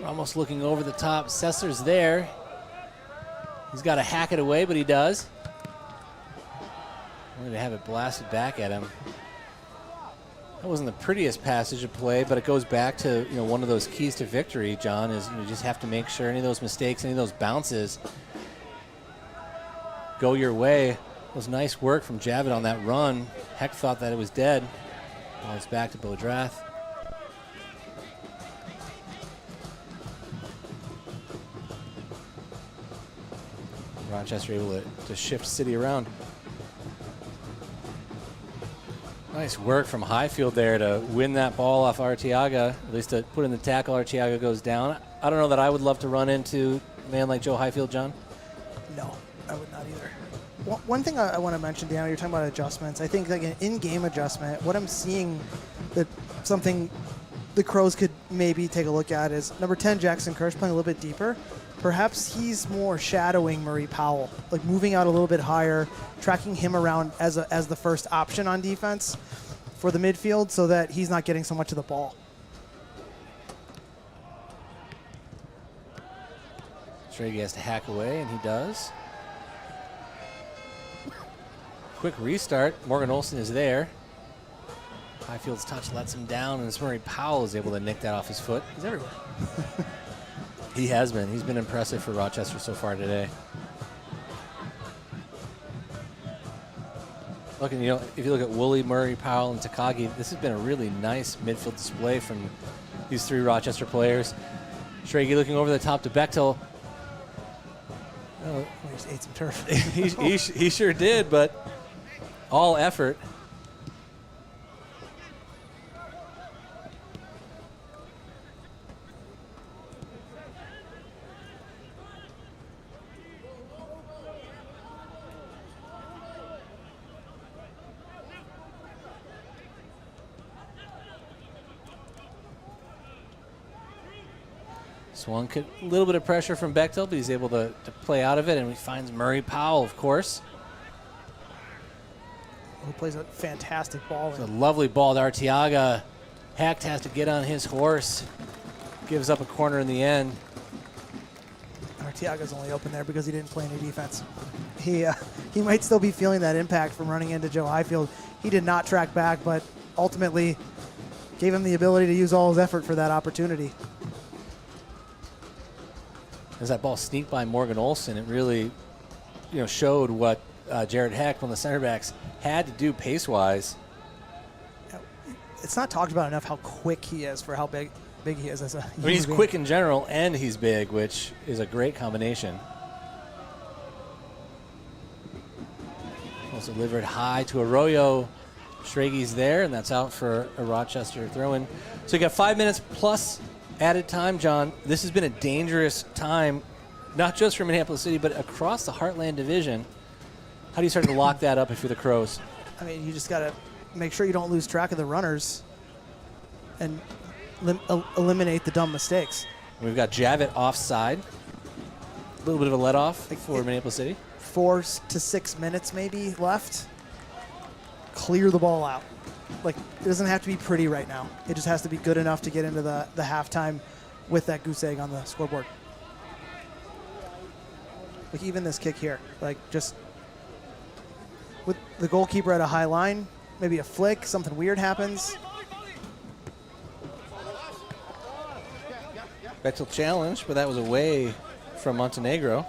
Ramos looking over the top. Sessler's there. He's got to hack it away, but he does. Wanted to have it blasted back at him. That wasn't the prettiest passage of play, but it goes back to one of those keys to victory, John, is you just have to make sure any of those mistakes, any of those bounces go your way. It was nice work from Javid on that run. Heck thought that it was dead. Well, it's back to Bodrath. Rochester able to shift City around. Nice work from Highfield there to win that ball off Arteaga, at least to put in the tackle. Arteaga goes down. I don't know that I would love to run into a man like Joe Highfield, John. No, I would not either. One thing I want to mention, Dan, you're talking about adjustments. I think like an in-game adjustment, what I'm seeing that something the Crows could maybe take a look at is number 10, Jackson Kirsch, playing a little bit deeper. Perhaps he's more shadowing Murray Powell, like moving out a little bit higher, tracking him around as the first option on defense for the midfield so that he's not getting so much of the ball. Straight has to hack away, and he does. quick restart. Morgan Olson is there. Highfield's touch lets him down, and Murray Powell is able to nick that off his foot. He's everywhere. He has been. He's been impressive for Rochester so far today. Look, and, if you look at Woolley, Murray, Powell, and Takagi, this has been a really nice midfield display from these 3 Rochester players. Schrage looking over the top to Bechtel. Oh, he just ate some turf. he sure did, but all effort. Swung, a little bit of pressure from Bechtel, but he's able to play out of it, and he finds Murray Powell, of course. Who plays a fantastic ball. It's a lovely ball to Arteaga. Hecht has to get on his horse. Gives up a corner in the end. Arteaga's only open there because he didn't play any defense. He might still be feeling that impact from running into Joe Highfield. He did not track back, but ultimately gave him the ability to use all his effort for that opportunity. As that ball sneaked by Morgan Olson, it really, showed what Jared Hecht, one of the center backs, had to do pace-wise. It's not talked about enough how quick he is for how big he is as a human he's being. quick in general, and he's big, which is a great combination. Also delivered high to Arroyo. Schrage's there, and that's out for a Rochester throw-in. So you got 5 minutes plus added time, John. This has been a dangerous time, not just for Minneapolis City, but across the Heartland Division. How do you start to lock that up if you're the Crows? I mean, you just got to make sure you don't lose track of the runners and eliminate the dumb mistakes. We've got Javit offside. A little bit of a let-off for Minneapolis City. 4 to 6 minutes maybe left. Clear the ball out. Like, it doesn't have to be pretty right now. It just has to be good enough to get into the halftime with that goose egg on the scoreboard. Like, even this kick here, like, just with the goalkeeper at a high line, maybe a flick, something weird happens. Bechtel challenge, but that was away from Montenegro.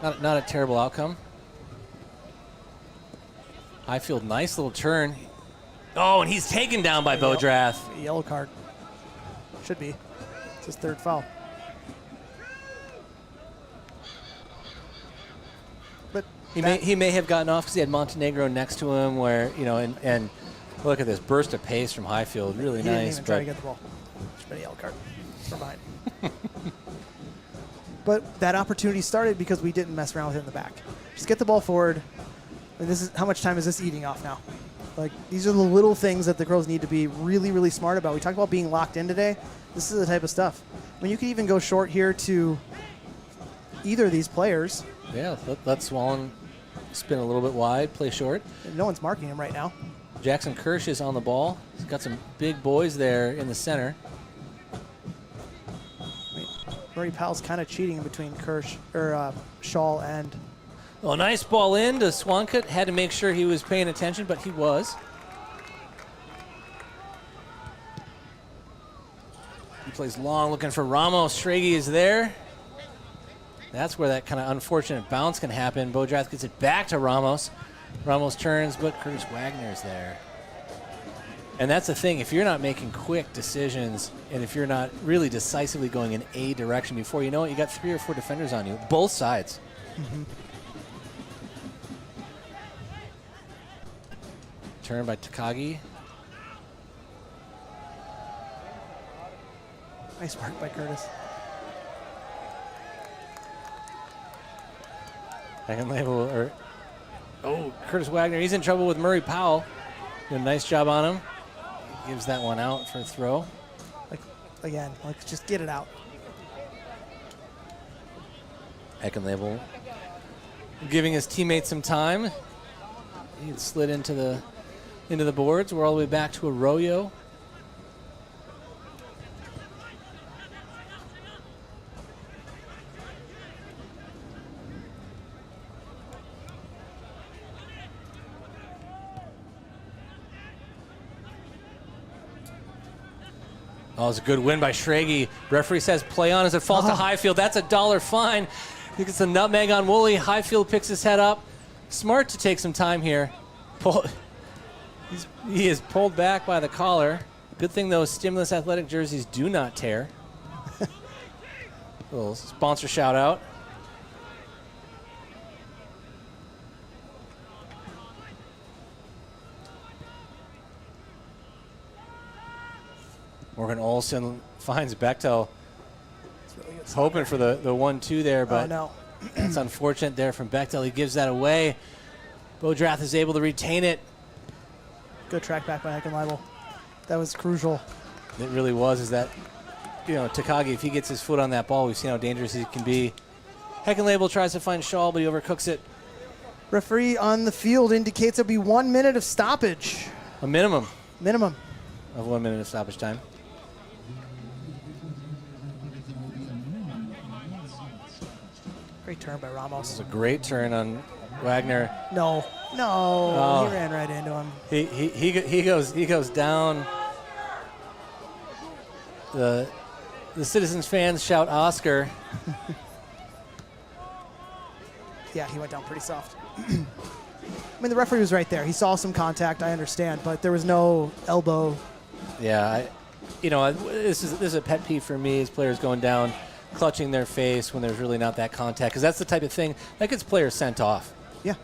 Not a terrible outcome. Highfield, nice little turn. Oh, and he's taken down by Bodrath. Yellow card. Should be. It's his 3rd foul. But he may have gotten off because he had Montenegro next to him, where and look at this burst of pace from Highfield, really he nice. Didn't even try to get the ball. Should been a yellow card from behind. But that opportunity started because we didn't mess around with it in the back. Just get the ball forward. And this is how much time is this eating off now? Like, these are the little things that the Crows need to be really, really smart about. We talked about being locked in today. This is the type of stuff. I mean, you could even go short here to either of these players. Yeah, let Swallen spin a little bit wide, play short. And no one's marking him right now. Jackson Kirsch is on the ball. He's got some big boys there in the center. Murray Powell's kind of cheating between Shaw and... Oh, nice ball in to Swankut. Had to make sure he was paying attention, but he was. He plays long, looking for Ramos. Schrage is there. That's where that kind of unfortunate bounce can happen. Bodrath gets it back to Ramos. Ramos turns, but Curtis Wagner's there. And that's the thing. If you're not making quick decisions and if you're not really decisively going in a direction before you know it, you got 3 or 4 defenders on you, both sides. Mm-hmm. Turn by Takagi. Nice work by Curtis. Second label, Curtis Wagner. He's in trouble with Murray Powell. Did a nice job on him. Gives that one out for a throw. Again, just get it out. Eckenlabel giving his teammates some time. He had slid into the boards. We're all the way back to Arroyo. Oh, it's a good win by Schrage. Referee says play on as it falls to Highfield. That's a $1 fine. He gets a nutmeg on Woolley. Highfield picks his head up. Smart to take some time here. He is pulled back by the collar. Good thing those Stimulus Athletic jerseys do not tear. Little sponsor shout out. Morgan Olson finds Bechtel. Really hoping for the 1-2 there, but no. It's unfortunate there from Bechtel. He gives that away. Bodrath is able to retain it. Good track back by Heckenleibel. That was crucial. It really was. Is that, Takagi, if he gets his foot on that ball, we've seen how dangerous he can be. Heckenleibel tries to find Shaw, but he overcooks it. Referee on the field indicates there'll be 1 minute of stoppage. A minimum. Minimum. Of 1 minute of stoppage time. Great turn by Ramos. This is a great turn on Wagner. No, Oh. he ran right into him. He goes down. The Citizens fans shout Oscar. Yeah, he went down pretty soft. I mean, the referee was right there. He saw some contact, I understand, but there was no elbow. Yeah, this is a pet peeve for me is players going down, clutching their face when there's really not that contact, because that's the type of thing that gets players sent off. Yeah.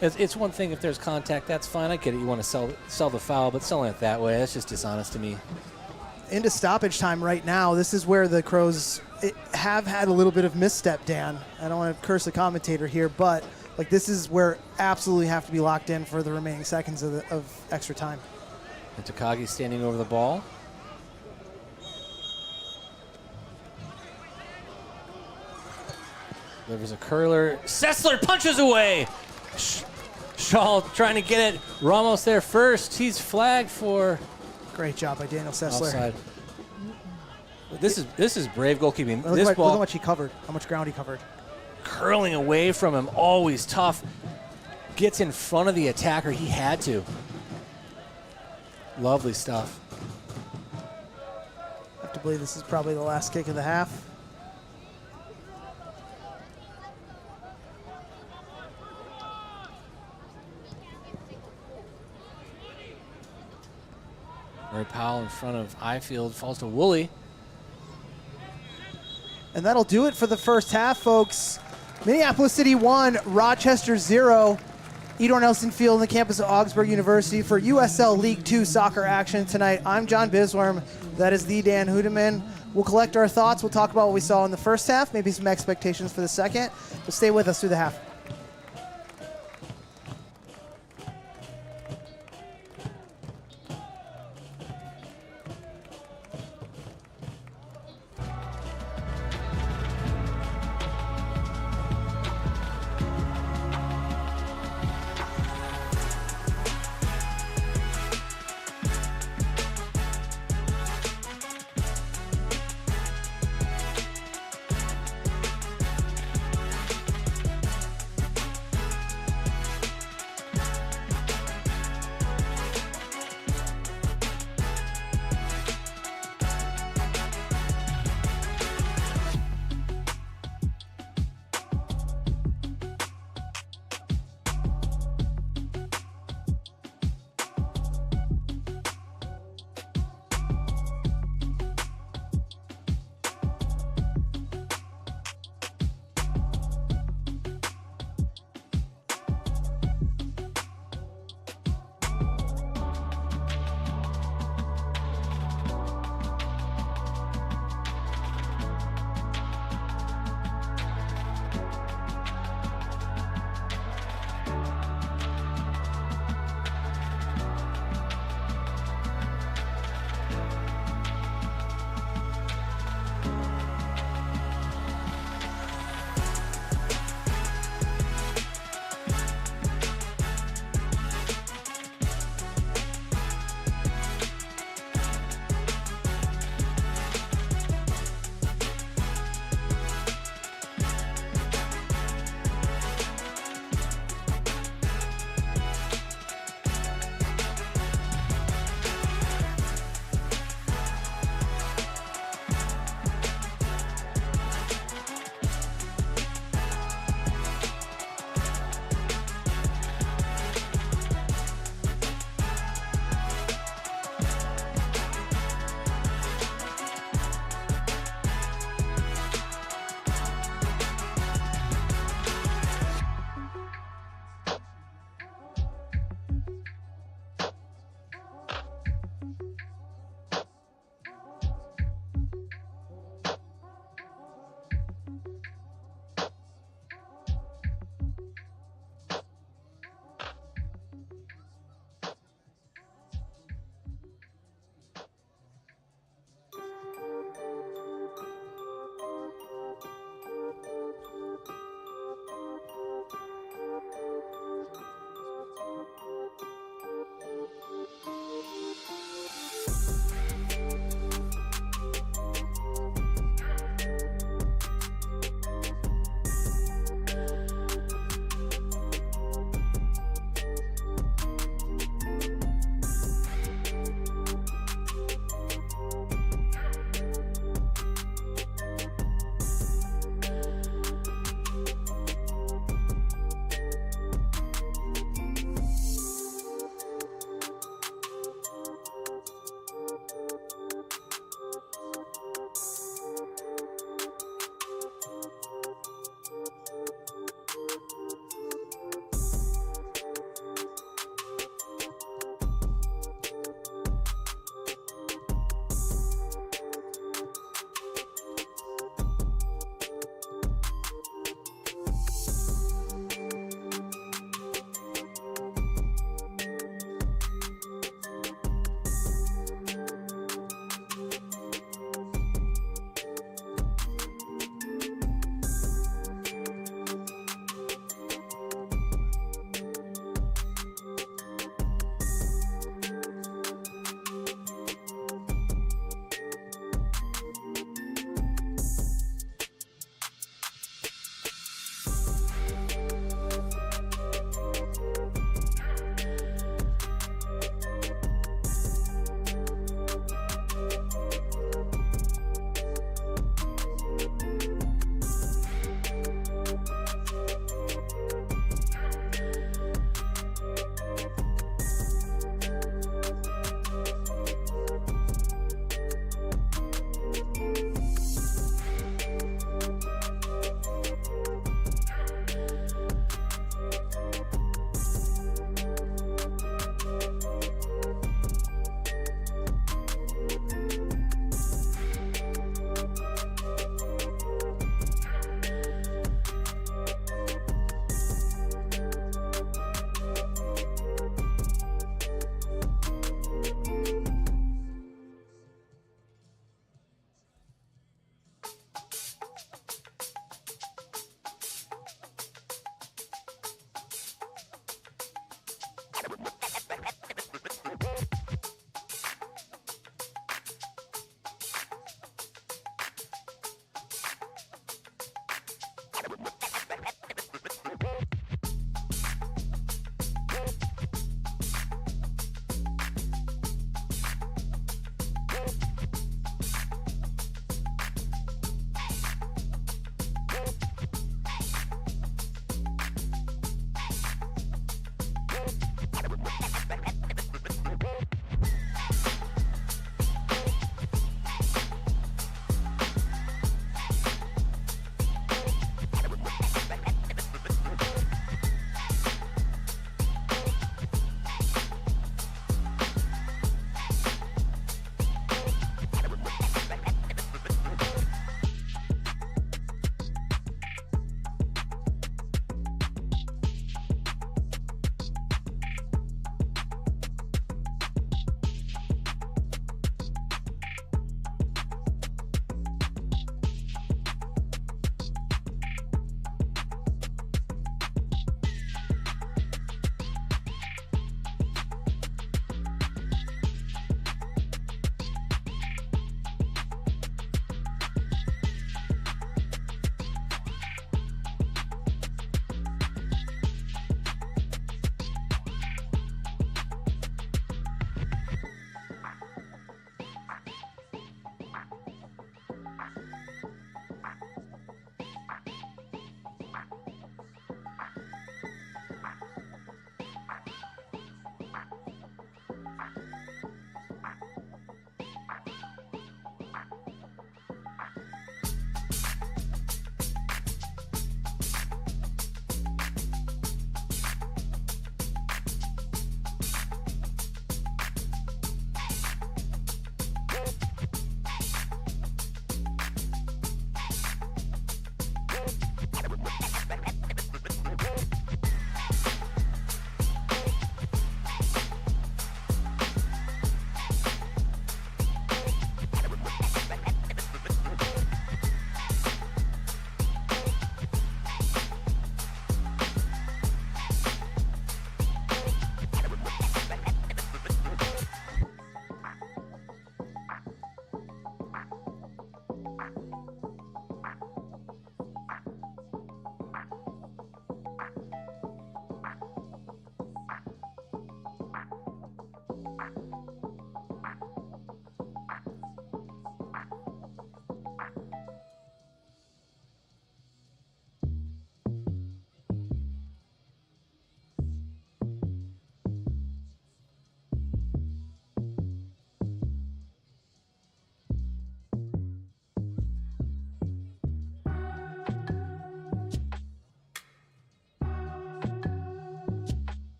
It's one thing if there's contact, that's fine. I get it. You want to sell the foul, but selling it that way, that's just dishonest to me. Into stoppage time right now. This is where the Crows have had a little bit of misstep, Dan. I don't want to curse the commentator here, but this is where absolutely have to be locked in for the remaining seconds of extra time. And Takagi standing over the ball. Delivers a curler. Sessler punches away. Shaw trying to get it. Ramos there first. He's flagged for... Great job by Daniel Sessler. Offside. This is brave goalkeeping. Look how much he covered, how much ground he covered. Curling away from him, always tough. Gets in front of the attacker. He had to. Lovely stuff. I have to believe this is probably the last kick of the half. Murray Powell in front of Ifield, falls to Woolley. And that'll do it for the first half, folks. Minneapolis City 1, Rochester 0. Edor Nelson Field on the campus of Augsburg University for USL League 2 soccer action tonight. I'm John Bisworm. That is the Dan Hudeman. We'll collect our thoughts. We'll talk about what we saw in the first half, maybe some expectations for the second. But stay with us through the half.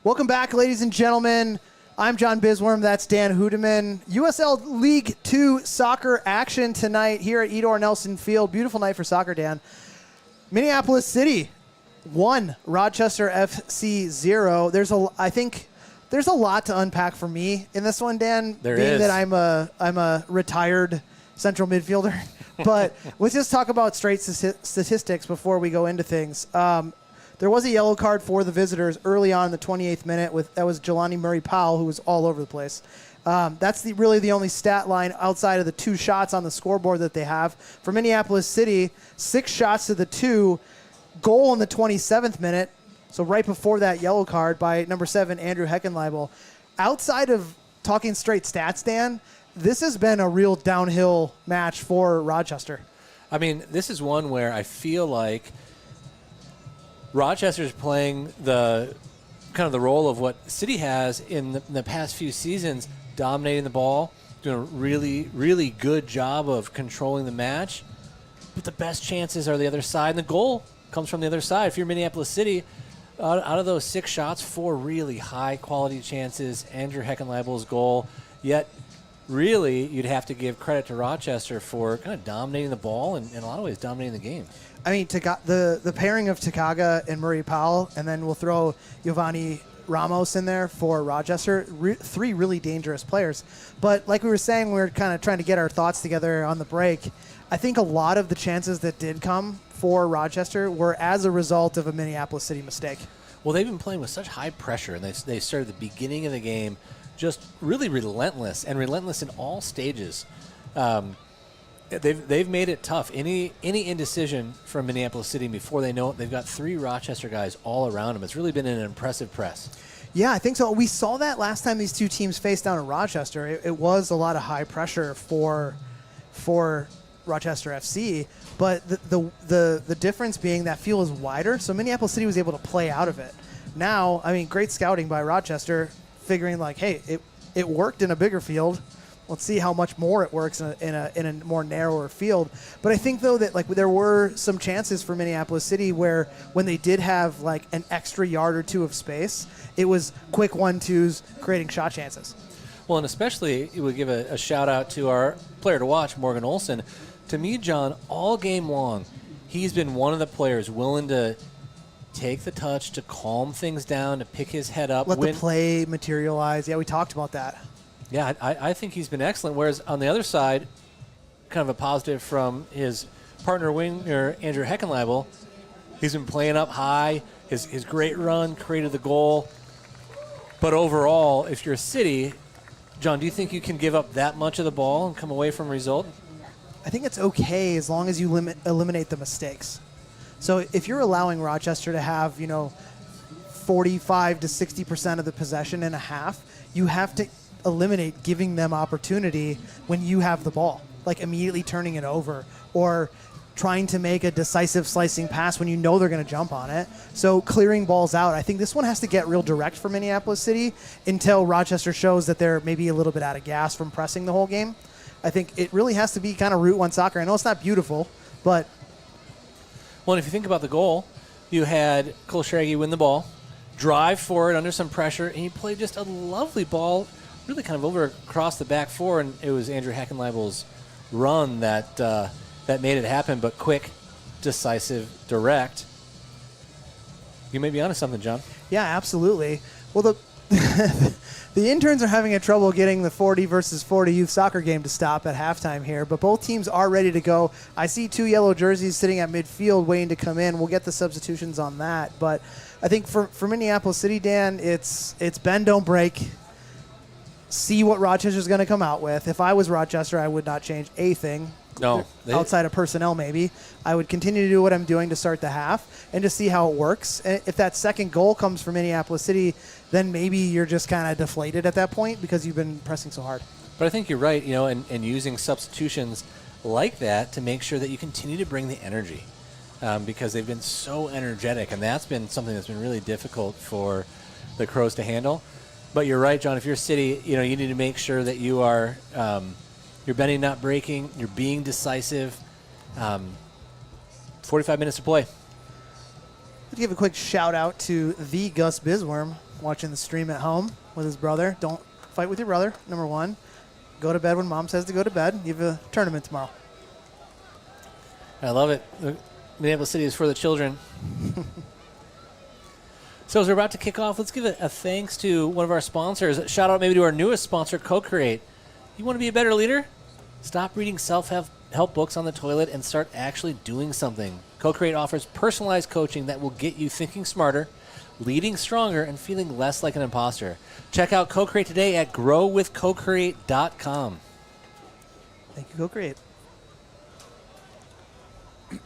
Welcome back, ladies and gentlemen. I'm John Bisworm. That's Dan Hudeman. USL League 2 soccer action tonight here at Edor Nelson Field. Beautiful night for soccer, Dan. Minneapolis City 1, Rochester FC 0. I think there's a lot to unpack for me in this one, Dan. There being is. that I'm a retired central midfielder. But let's just talk about straight statistics before we go into things. There was a yellow card for the visitors early on in the 28th minute. That was Jelani Murray-Powell, who was all over the place. That's really the only stat line outside of the 2 shots on the scoreboard that they have. For Minneapolis City, 6 shots to the 2, goal in the 27th minute, so right before that yellow card by number 7, Andrew Heckenleibel. Outside of talking straight stats, Dan, this has been a real downhill match for Rochester. I mean, this is one where I feel like Rochester's playing the kind of the role of what City has in the past few seasons, dominating the ball, doing a really, really good job of controlling the match. But the best chances are the other side, and the goal comes from the other side. If you're Minneapolis City, out of those 6 shots, 4 really high-quality chances, Andrew Heckenleibel's goal. Yet, really, you'd have to give credit to Rochester for kind of dominating the ball and, in a lot of ways, dominating the game. I mean, the pairing of Takaga and Murray-Powell, and then we'll throw Giovanni Ramos in there for Rochester, 3 really dangerous players. But like we were saying, we were kind of trying to get our thoughts together on the break. I think a lot of the chances that did come for Rochester were as a result of a Minneapolis City mistake. Well, they've been playing with such high pressure, and they started the beginning of the game just really relentless, and relentless in all stages. They've made it tough. Any indecision from Minneapolis City before they know it, they've got 3 Rochester guys all around them. It's really been an impressive press. Yeah, I think so. We saw that last time these 2 teams faced down in Rochester. It was a lot of high pressure for Rochester FC, but the difference being that field is wider, so Minneapolis City was able to play out of it. Now, I mean, great scouting by Rochester, figuring like, hey, it worked in a bigger field. Let's see how much more it works in a more narrower field. But I think, though, that like there were some chances for Minneapolis City where when they did have like an extra yard or 2 of space, it was quick 1-2s creating shot chances. Well, and especially it would give a shout-out to our player to watch, Morgan Olson. To me, John, all game long, he's been one of the players willing to take the touch, to calm things down, to pick his head up. Let the play materialize. Yeah, we talked about that. Yeah, I think he's been excellent. Whereas on the other side, kind of a positive from his partner winger, Andrew Heckenleibel, he's been playing up high. His great run created the goal. But overall, if you're a City, John, do you think you can give up that much of the ball and come away from a result? I think it's okay as long as you eliminate the mistakes. So if you're allowing Rochester to have, 45 to 60% of the possession in a half, you have to eliminate giving them opportunity when you have the ball, like immediately turning it over or trying to make a decisive slicing pass when you know they're going to jump on it. So clearing balls out. I think this one has to get real direct for Minneapolis City until Rochester shows that they're maybe a little bit out of gas from pressing the whole game. I think it really has to be kind of Route 1 soccer. I know it's not beautiful, but... Well, if you think about the goal, you had Cole Schrage win the ball, drive forward under some pressure, and he played just a lovely ball, really kind of over across the back 4, and it was Andrew Heckenleibel's run that made it happen, but quick, decisive, direct. You may be onto something, John. Yeah, absolutely. Well, the interns are having trouble getting the 40 versus 40 youth soccer game to stop at halftime here, but both teams are ready to go. I see 2 yellow jerseys sitting at midfield waiting to come in. We'll get the substitutions on that, but I think for Minneapolis City, Dan, it's bend, don't break. See what Rochester's going to come out with. If I was Rochester, I would not change a thing. No. Outside of personnel, maybe. I would continue to do what I'm doing to start the half and to see how it works. And if that second goal comes from Minneapolis City, then maybe you're just kind of deflated at that point because you've been pressing so hard. But I think you're right, and using substitutions like that to make sure that you continue to bring the energy because they've been so energetic, and that's been something that's been really difficult for the Crows to handle. But you're right, John. If you're City, you need to make sure that you are you're bending, not breaking. You're being decisive. 45 minutes to play. Let's give a quick shout out to the Gus Bisworm watching the stream at home with his brother. Don't fight with your brother, number one. Go to bed when mom says to go to bed. You have a tournament tomorrow. I love it. Minneapolis City is for the children. So as we're about to kick off, let's give a thanks to one of our sponsors. Shout out maybe to our newest sponsor, Co-Create. You want to be a better leader? Stop reading self-help books on the toilet and start actually doing something. Co-Create offers personalized coaching that will get you thinking smarter, leading stronger, and feeling less like an imposter. Check out Co-Create today at growwithcocreate.com. Thank you, Co-Create. So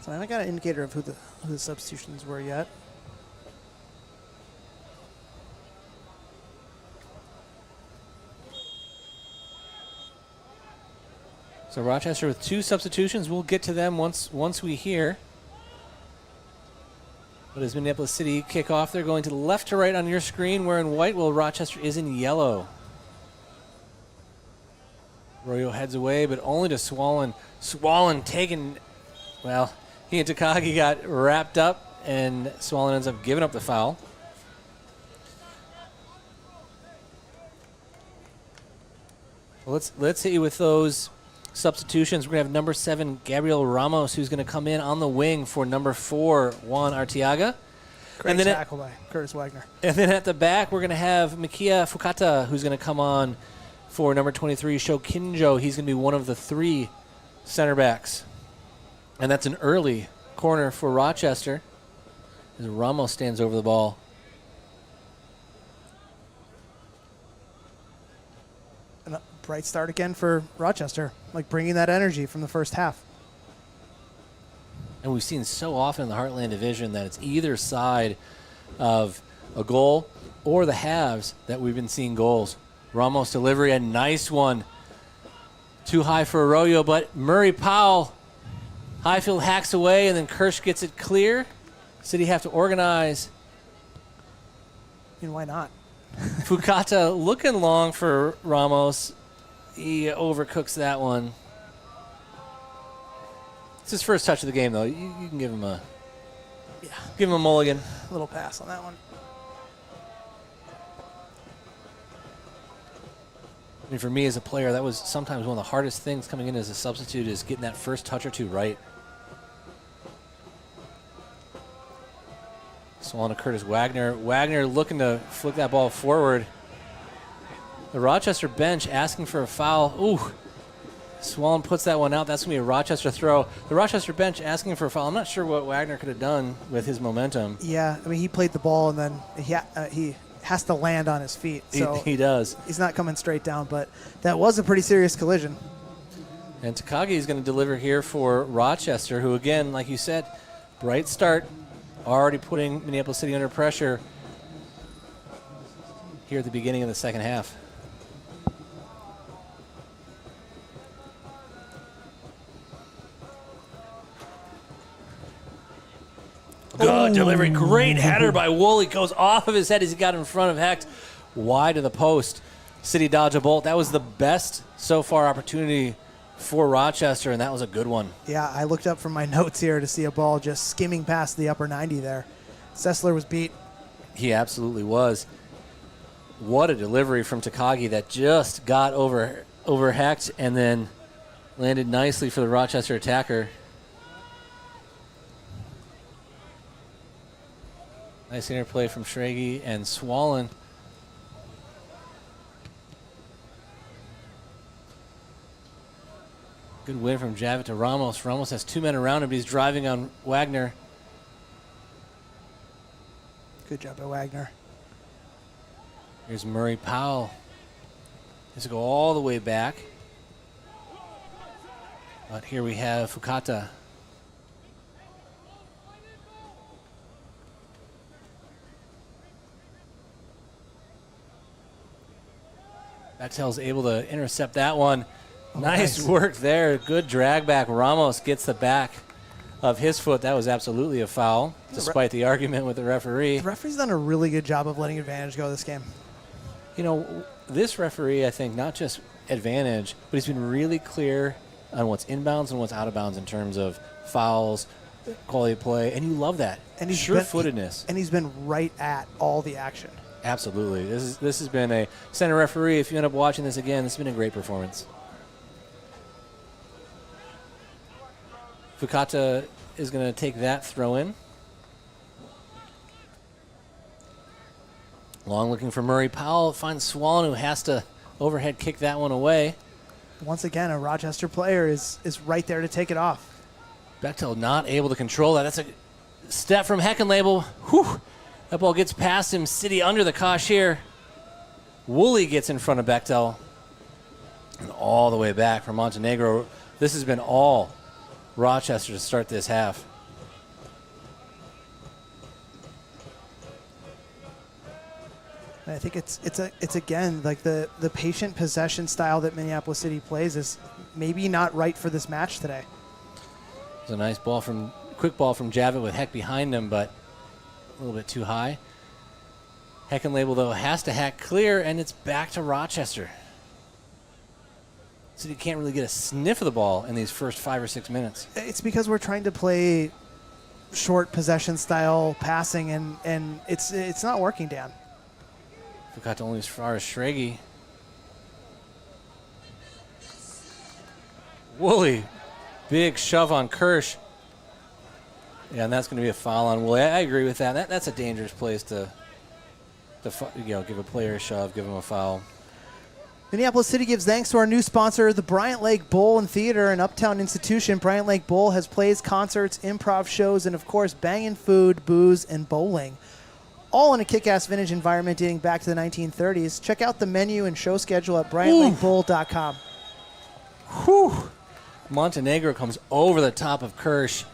I haven't got an indicator of who the substitutions were yet. So Rochester with 2 substitutions. We'll get to them once we hear. But as Minneapolis City kick off, they're going to the left to right on your screen. We're in white, while Rochester is in yellow. Arroyo heads away, but only to Swollen. Swollen taking, well, he and Takagi got wrapped up, and Swollen ends up giving up the foul. Well, let's hit you with those substitutions. We're going to have number 7, Gabriel Ramos, who's going to come in on the wing for number 4, Juan Arteaga. Great tackle by Curtis Wagner. And then at the back, we're going to have Mikia Fukata, who's going to come on for number 23, Sho Kinjo. He's going to be one of the 3 center backs. And that's an early corner for Rochester as Ramos stands over the ball. And a bright start again for Rochester, like bringing that energy from the first half. And we've seen so often in the Heartland Division that it's either side of a goal or the halves that we've been seeing goals. Ramos delivery, a nice one. Too high for Arroyo, but Murray Powell, Highfield hacks away, and then Kirsch gets it clear. City have to organize. I mean, why not? Fukata looking long for Ramos. He overcooks that one. It's his first touch of the game, though. You can give him a mulligan. A little pass on that one. I mean, for me as a player, that was sometimes one of the hardest things coming in as a substitute, is getting that first touch or two right. So on to Curtis Wagner. Wagner looking to flick that ball forward. The Rochester bench asking for a foul. Ooh. Swollen puts that one out. That's going to be a Rochester throw. The Rochester bench asking for a foul. I'm not sure what Wagner could have done with his momentum. Yeah, I mean, he played the ball, and then he has to land on his feet. So he does. He's not coming straight down, but that was a pretty serious collision. And Takagi is going to deliver here for Rochester, who, again, like you said, bright start, already putting Minneapolis City under pressure here at the beginning of the second half. Good delivery. Great header by Woolley. Goes off of his head as he got in front of Hecht. Wide of the post. City dodge a bolt. That was the best so far opportunity for Rochester, and that was a good one. Yeah, I looked up from my notes here to see a ball just skimming past the upper 90 there. Sessler was beat. He absolutely was. What a delivery from Takagi that just got over Hecht and then landed nicely for the Rochester attacker. Nice interplay from Schrage and Swollen. Good win from Javit to Ramos. Ramos has 2 men around him, but he's driving on Wagner. Good job by Wagner. Here's Murray Powell. He has to go all the way back. But here we have Fukata. Bechtel's able to intercept that one. Oh, nice work there. Good drag back. Ramos gets the back of his foot. That was absolutely a foul, despite the argument with the referee. The referee's done a really good job of letting advantage go this game. You know, this referee, I think, not just advantage, but he's been really clear on what's inbounds and what's out of bounds in terms of fouls, quality play, and you love that. And he's sure-footedness. And he's been right at all the action. Absolutely. This has been a center referee. If you end up watching this again, this has been a great performance. Fukata is going to take that throw in. Long looking for Murray Powell. Finds Swallen, who has to overhead kick that one away. Once again, a Rochester player is right there to take it off. Bechtel not able to control that. That's a step from Heckenlabel. Whew. That ball gets past him. City under the cosh here. Woolley gets in front of Bechtel. And all the way back from Montenegro. This has been all Rochester to start this half. And I think it's again like the patient possession style that Minneapolis City plays is maybe not right for this match today. It's a nice ball quick ball from Javit with Heck behind him, but a little bit too high. Heckenlabel, though, has to hack clear, and it's back to Rochester. City can't really get a sniff of the ball in these first 5 or 6 minutes. It's because we're trying to play short possession style passing, and it's not working, Dan. Forgot to only as far as Schrage. Woolley, big shove on Kirsch. Yeah, and that's going to be a foul on Woolley. I agree with that. That's a dangerous place to give a player a shove, give him a foul. Minneapolis City gives thanks to our new sponsor, the Bryant Lake Bowl and Theater, an uptown institution. Bryant Lake Bowl has plays, concerts, improv shows, and of course, banging food, booze, and bowling. All in a kick-ass vintage environment dating back to the 1930s. Check out the menu and show schedule at BryantLakeBowl.com. Whew. Montenegro comes over the top of Kirsch.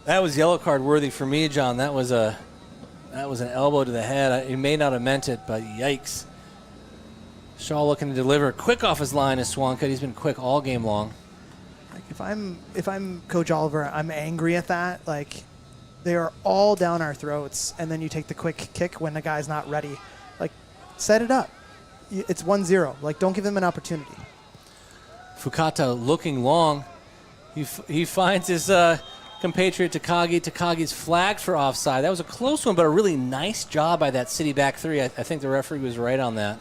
That was yellow card worthy for me, John. That was an elbow to the head. He may not have meant it, but yikes. Shaw looking to deliver quick off his line is Swancut. He's been quick all game long. Like if I'm Coach Oliver, I'm angry at that. Like, they are all down our throats, and then you take the quick kick when the guy's not ready. Like, set it up. It's 1-0. Like, don't give him an opportunity. Fukata looking long. He finds his compatriot Takagi. Takagi's flagged for offside. That was a close one, but a really nice job by that City back three. I think the referee was right on that.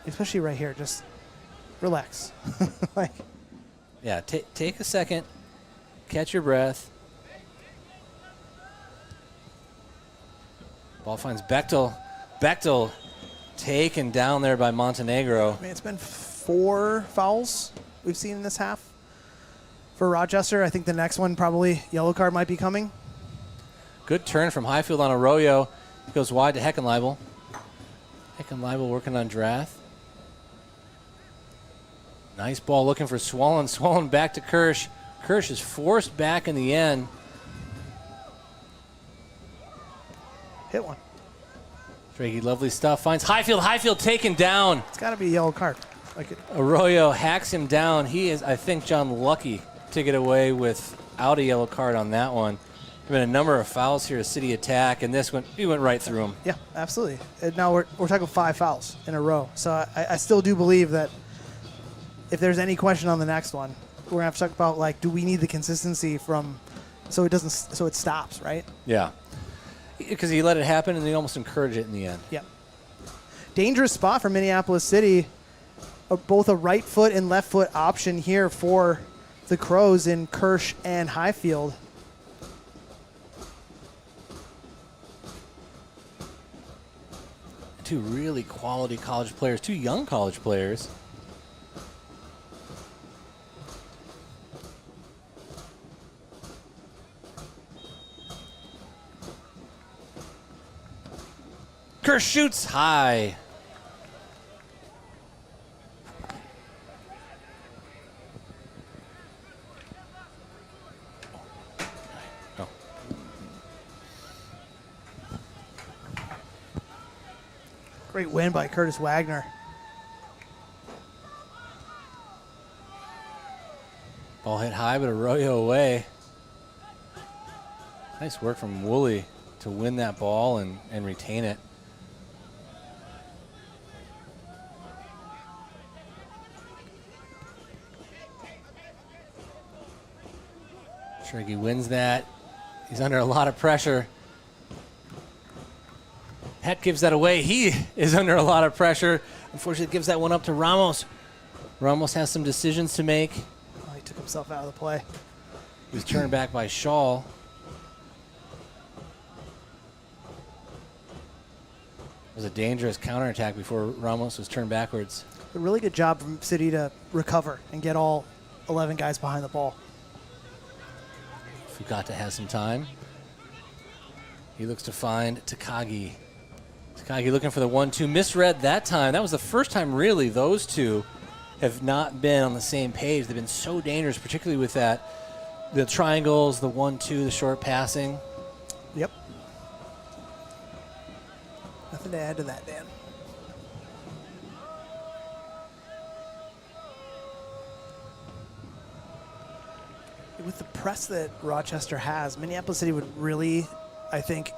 Especially right here. Just relax. Like, yeah, take a second. Catch your breath. Ball finds Bechtel. Bechtel taken down there by Montenegro. I mean, it's been 4 fouls we've seen in this half for Rochester. I think the next one probably yellow card might be coming. Good turn from Highfield on Arroyo. Goes wide to Heckenlabel. Heckenlabel working on Drath. Nice ball looking for Swallen. Swallen back to Kirsch. Kirsch is forced back in the end. Hit one. Draghi, lovely stuff. Finds Highfield. Highfield taken down. It's got to be a yellow card. Arroyo hacks him down. He is, I think, John, lucky to get away without a yellow card on that one. There have been a number of fouls here, a City attack, and this one, he went right through him. Yeah, absolutely. And now we're talking 5 fouls in a row. So I still do believe that if there's any question on the next one, we're going to have to talk about, like, do we need the consistency so it stops, right? Yeah. Because he let it happen, and he almost encouraged it in the end. Yeah. Dangerous spot for Minneapolis City. Both a right foot and left foot option here for the Crows in Kirsch and Highfield. Two really quality college players, 2 young college players. Kirsch shoots high. Oh. Great win by Curtis Wagner. Ball hit high, but Arroyo away. Nice work from Woolley to win that ball and retain it. Schrage wins that. He's under a lot of pressure. Het gives that away. He is under a lot of pressure. Unfortunately, gives that one up to Ramos. Ramos has some decisions to make. Oh, he took himself out of the play. He was turned back by Shaw. It was a dangerous counterattack before Ramos was turned backwards. A really good job from City to recover and get all 11 guys behind the ball. Fukata has some time. He looks to find Takagi. Takagi looking for the 1-2. Misread that time. That was the first time, really, those two have not been on the same page. They've been so dangerous, particularly with that, the triangles, the 1-2, the short passing. Yep. Nothing to add to that, Dan. With the press that Rochester has, Minneapolis City would really, I think,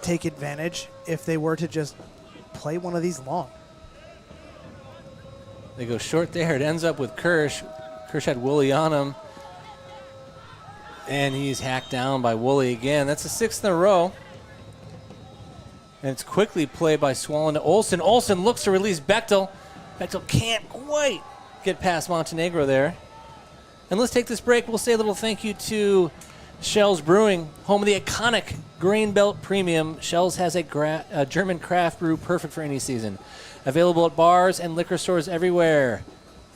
take advantage if they were to just play one of these long. They go short there. It ends up with Kirsch. Kirsch had Woolley on him. And he's hacked down by Woolley again. That's the 6th in a row. And it's quickly played by Swallen to Olsen. Olsen looks to release Bechtel. Bechtel can't quite get past Montenegro there. And let's take this break. We'll say a little thank you to Schell's Brewing, home of the iconic Grain Belt Premium. Schell's has a German craft brew perfect for any season. Available at bars and liquor stores everywhere.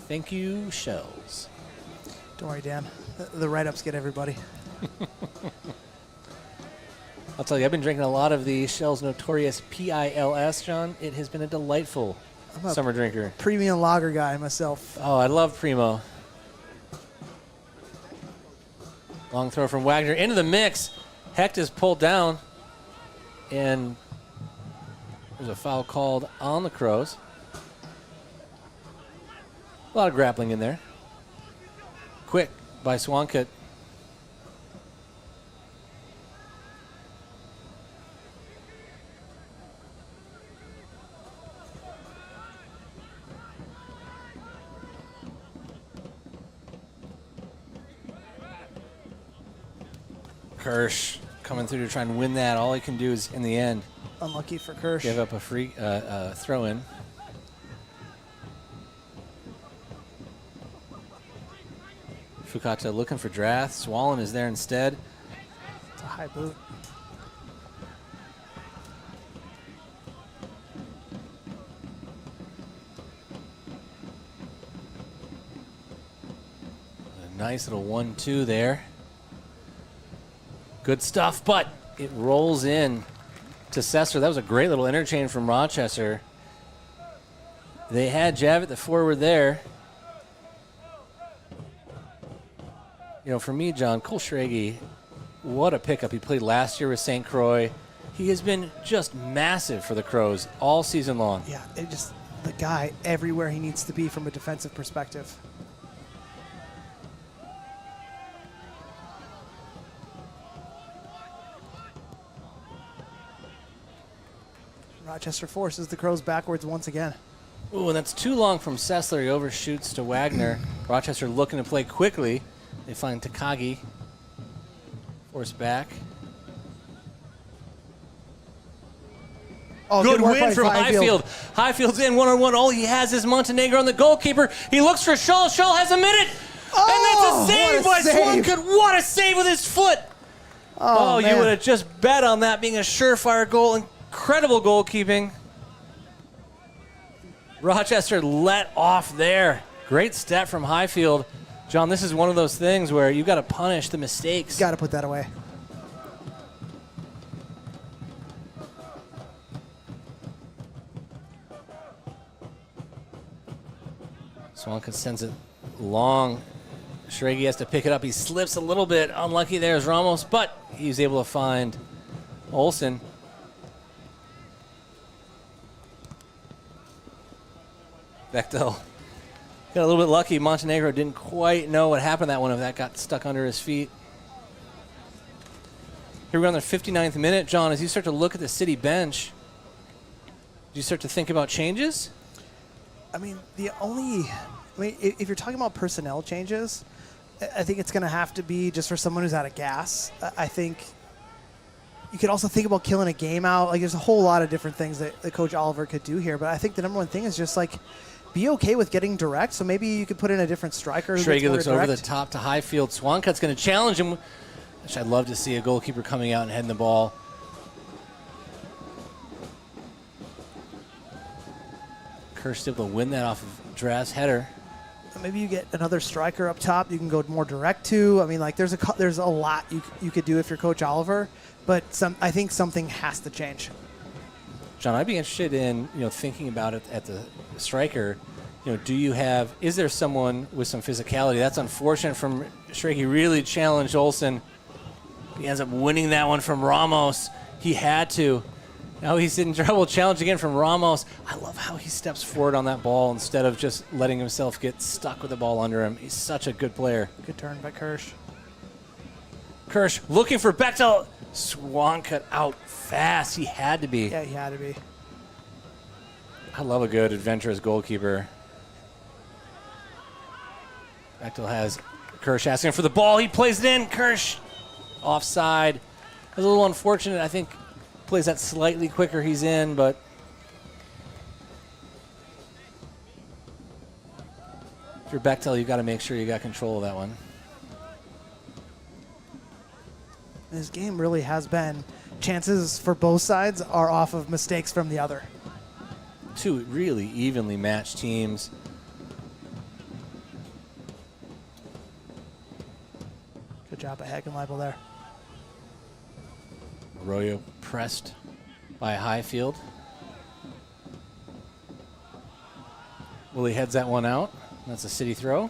Thank you, Schell's. Don't worry, Dan. The write-ups get everybody. I'll tell you, I've been drinking a lot of the Schell's notorious Pils, John. It has been a delightful summer drinker. Premium lager guy myself. Oh, I love Primo. Long throw from Wagner into the mix. Hecht is pulled down. And there's a foul called on the Crows. A lot of grappling in there. Quick by Swankut. Kirsch coming through to try and win that. All he can do is, in the end, unlucky for Kirsch, give up a free throw-in. Fukata looking for Drath. Swallen is there instead. It's a high boot. A nice little 1-2 there. Good stuff, but it rolls in to Sessler. That was a great little interchange from Rochester. They had Javit, the forward, there. You know, for me, John, Cole Schrage, what a pickup. He played last year with St. Croix. He has been just massive for the Crows all season long. Yeah, it just the guy everywhere he needs to be from a defensive perspective. Rochester forces the Crows backwards once again. Ooh, and that's too long from Sessler. He overshoots to Wagner. Rochester looking to play quickly. They find Takagi. Forced back. Oh, good win from Highfield. Highfield's in one-on-one. All he has is Montenegro on the goalkeeper. He looks for Shaw. Shaw has a minute. Oh, and that's a save by Swankut. What a save with his foot. Oh, you would have just bet on that being a surefire goal. Incredible goalkeeping. Rochester let off there. Great step from Highfield. John, this is one of those things where you've got to punish the mistakes. Got to put that away. Swankut sends it long. Schrage has to pick it up. He slips a little bit. Unlucky there is Ramos, but he's able to find Olsen. Bechtel got a little bit lucky. Montenegro didn't quite know what happened that one if that got stuck under his feet. Here we're on the 59th minute. John, as you start to look at the City bench, do you start to think about changes? I mean, if you're talking about personnel changes, I think it's going to have to be just for someone who's out of gas. I think you could also think about killing a game out. Like, there's a whole lot of different things that Coach Oliver could do here. But I think the number one thing is just, like, be okay with getting direct. So maybe you could put in a different striker. Schrager looks over the top to Highfield. Swankut's going to challenge him, which I'd love to see a goalkeeper coming out and heading the ball. Kirsch able to win that off of Draz's header. Maybe you get another striker up top you can go more direct to. I mean, like, there's a lot you could do if you're Coach Oliver, but I think something has to change. John, I'd be interested in thinking about it at the striker. Is there someone with some physicality? That's unfortunate from Schrake. He really challenged Olsen. He ends up winning that one from Ramos. He had to. Now he's in trouble. Challenge again from Ramos. I love how he steps forward on that ball instead of just letting himself get stuck with the ball under him. He's such a good player. Good turn by Kirsch. Kirsch looking for Bechtel. Swankut out fast. He had to be. Yeah, he had to be. I love a good adventurous goalkeeper. Bechtel has Kirsch asking for the ball. He plays it in. Kirsch offside. It was a little unfortunate. I think plays that slightly quicker. He's in, but if you're Bechtel, you've got to make sure you got control of that one. This game really has been, chances for both sides are off of mistakes from the other. Two really evenly matched teams. Good job by Heckenleibel there. Arroyo pressed by Highfield. Willie heads that one out. That's a city throw.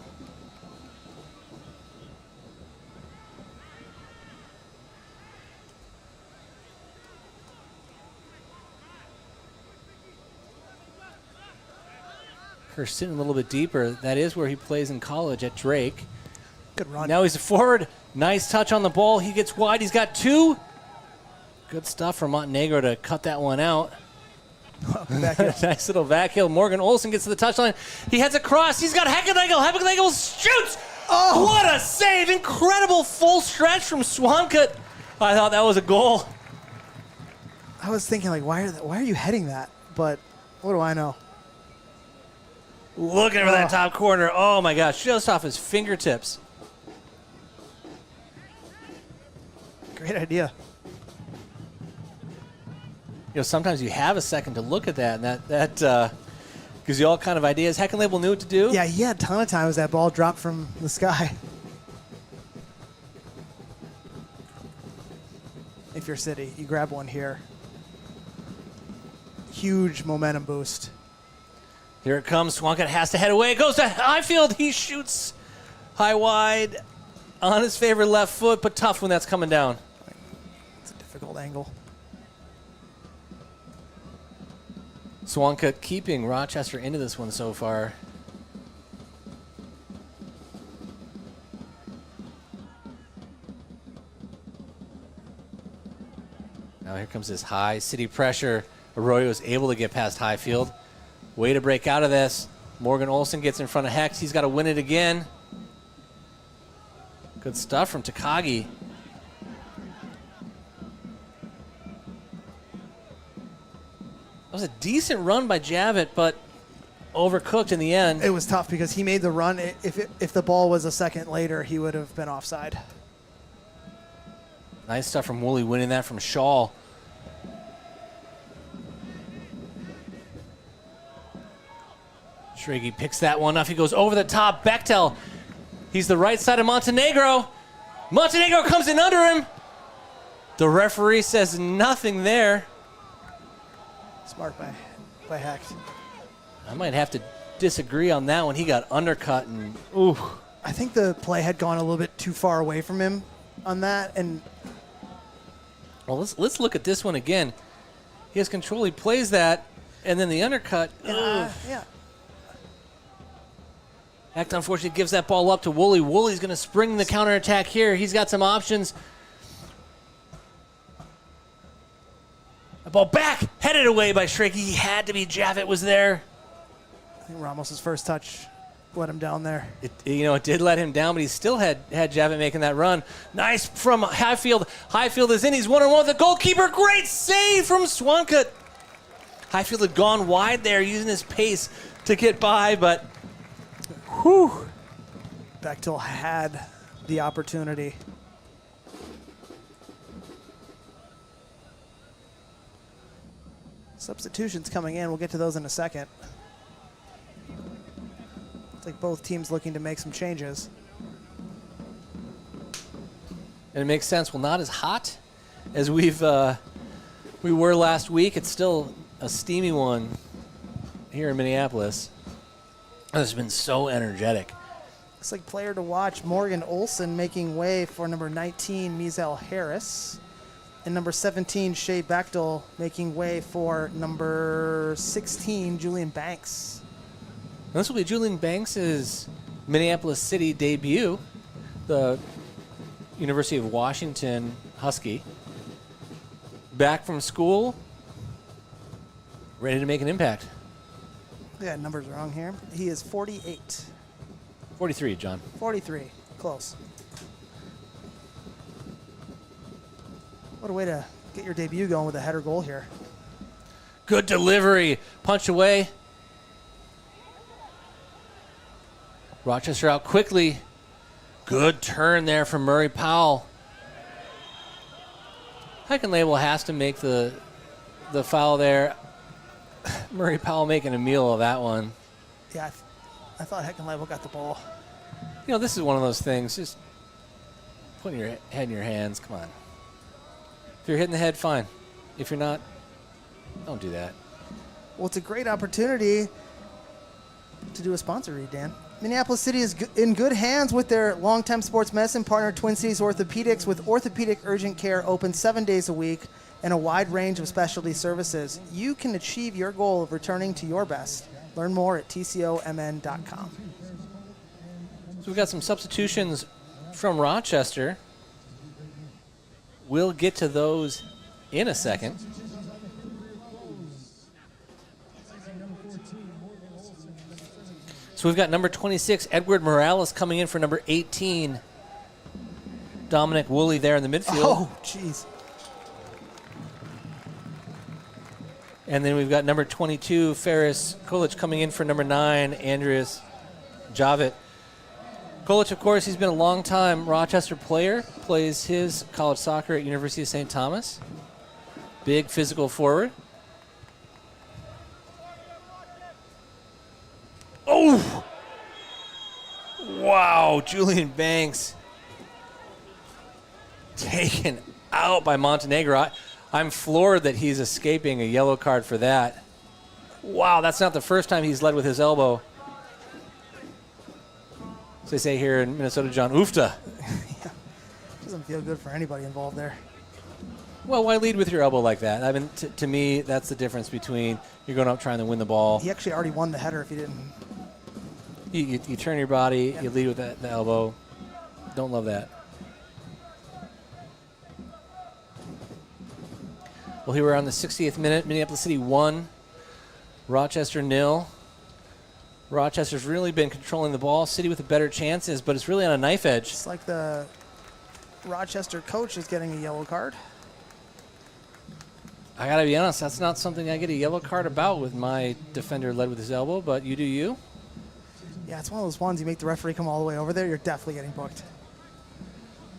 Kirsch sitting a little bit deeper. That is where he plays in college at Drake. Good run. Now he's forward. Nice touch on the ball. He gets wide. He's got two. Good stuff from Montenegro to cut that one out. Nice little back heel. Morgan Olsen gets to the touchline. He heads across. He's got Heckenagel. Heckenagel shoots. Oh, what a save. Incredible full stretch from Swankut. I thought that was a goal. I was thinking, like, why are you heading that? But what do I know? Looking for that top corner. Oh, my gosh. Just off his fingertips. Great idea. Sometimes you have a second to look at that, and that gives you all kind of ideas. Heckenlabel knew what to do. Yeah, he had a ton of times that ball dropped from the sky. If you're City, you grab one here. Huge momentum boost. Here it comes. Swankut has to head away. It goes to Highfield. He shoots high wide on his favorite left foot, but tough when that's coming down. It's a difficult angle. Swankut keeping Rochester into this one so far. Now here comes this high city pressure. Arroyo is able to get past Highfield. Way to break out of this. Morgan Olsen gets in front of Hex. He's got to win it again. Good stuff from Takagi. That was a decent run by Javit, but overcooked in the end. It was tough because he made the run. If the ball was a second later, he would have been offside. Nice stuff from Woolley winning that from Shaw. Schrage picks that one up. He goes over the top. Bechtel. He's the right side of Montenegro. Montenegro comes in under him. The referee says nothing there. Smart by Hex. I might have to disagree on that one. He got undercut and ooh. I think the play had gone a little bit too far away from him on that. And well, let's look at this one again. He has control. He plays that, and then the undercut. Yeah. Hecht unfortunately gives that ball up to Woolley. Woolley's going to spring the counterattack here. He's got some options. The ball back, headed away by Schrake. He had to be. Javit was there. I think Ramos' first touch let him down there. It did let him down, but he still had Javit making that run. Nice from Highfield. Highfield is in. He's one-on-one with the goalkeeper. Great save from Swankut. Highfield had gone wide there, using his pace to get by, but Bechtel had the opportunity. Substitutions coming in. We'll get to those in a second. It's like both teams looking to make some changes. And it makes sense. Well, not as hot as we were last week. It's still a steamy one here in Minneapolis. It's been so energetic. Looks like player to watch, Morgan Olson making way for number 19, Mizel Harris. And number 17, Shea Bechtel making way for number 16, Julian Banks. And this will be Julian Banks' Minneapolis City debut, the University of Washington Husky. Back from school, ready to make an impact. I got numbers wrong here. He is 48. 43, John. 43. Close. What a way to get your debut going with a header goal here. Good delivery. Punch away. Rochester out quickly. Good turn there from Murray Powell. Heckenlabel has to make the foul there. Murray Powell making a meal of that one. Yeah, I thought Heckenlabel got the ball. This is one of those things. Just putting your head in your hands. Come on. If you're hitting the head, fine. If you're not, don't do that. Well, it's a great opportunity to do a sponsor read, Dan. Minneapolis City is in good hands with their longtime sports medicine partner, Twin Cities Orthopedics, with orthopedic urgent care open 7 days a week and a wide range of specialty services. You can achieve your goal of returning to your best. Learn more at tcomn.com. So we've got some substitutions from Rochester. We'll get to those in a second. So we've got number 26, Edward Morales, coming in for number 18, Dominic Woolley there in the midfield. Oh, jeez. And then we've got number 22, Ferris Kolic, coming in for number 9, Andreas Javit. Kolic, of course, he's been a long-time Rochester player, plays his college soccer at University of St. Thomas. Big physical forward. Oh! Wow, Julian Banks taken out by Montenegro. I'm floored that he's escaping a yellow card for that. Wow, that's not the first time he's led with his elbow. As they say here in Minnesota, John, oofta. Yeah. Doesn't feel good for anybody involved there. Well, why lead with your elbow like that? I mean, to me, that's the difference between you're going up trying to win the ball. He actually already won the header if he didn't. You turn your body, you lead with the elbow. Don't love that. Well, here we're on the 60th minute. Minneapolis City 1, Rochester 0. Rochester's really been controlling the ball. City with the better chances, but it's really on a knife edge. It's like the Rochester coach is getting a yellow card. I got to be honest, that's not something I get a yellow card about with my defender led with his elbow, but you do you. Yeah, it's one of those ones you make the referee come all the way over there, you're definitely getting booked.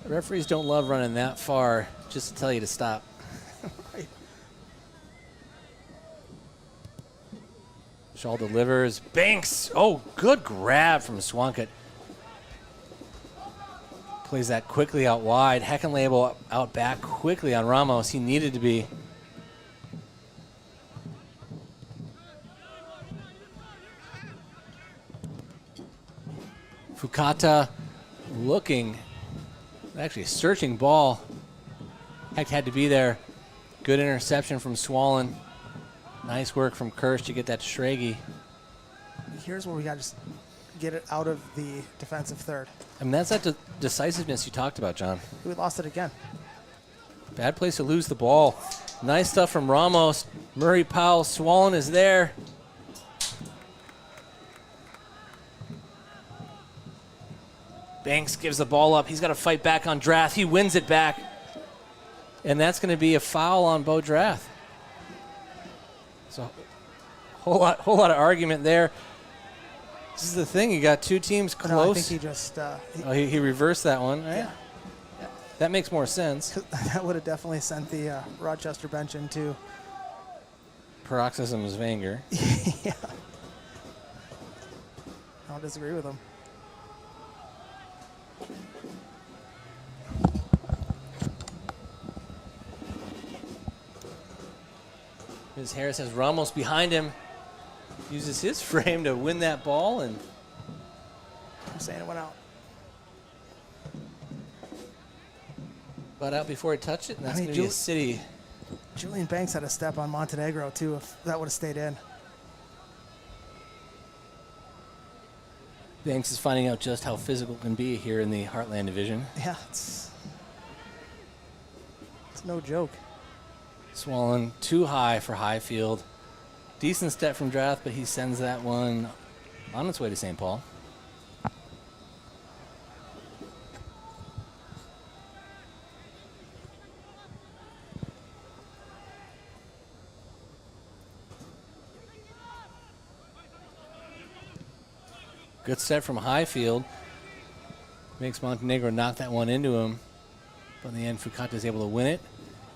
Referees don't love running that far just to tell you to stop. Right. Shaw delivers. Banks. Oh, good grab from Swankut. Plays that quickly out wide. Heckenlabel out back quickly on Ramos. He needed to be. Fukata looking, actually searching ball. Heck had to be there. Good interception from Swollen. Nice work from Kirsch to get that to Schrage. Here's where we got to just get it out of the defensive third. I mean, that's that decisiveness you talked about, John. We lost it again. Bad place to lose the ball. Nice stuff from Ramos. Murray Powell. Swollen is there. Banks gives the ball up. He's got to fight back on Drath. He wins it back. And that's going to be a foul on Bo Drath. So whole lot of argument there. This is the thing. You got two teams close. No, I think he just... he reversed that one, right? Yeah. That makes more sense. That would have definitely sent the Rochester bench into... paroxysms of anger. Yeah. I don't disagree with him. Ms. Harris has Ramos behind him. Uses his frame to win that ball, and I'm saying it went out. got out before he touched it, and that's going to be a city. Julian Banks had a step on Montenegro, too, if that would have stayed in. Banks is finding out just how physical it can be here in the Heartland Division. Yeah, it's no joke. Swollen too high for Highfield. Decent step from Drath, but he sends that one on its way to St. Paul. Good set from Highfield. Makes Montenegro knock that one into him. But in the end, Fukata is able to win it.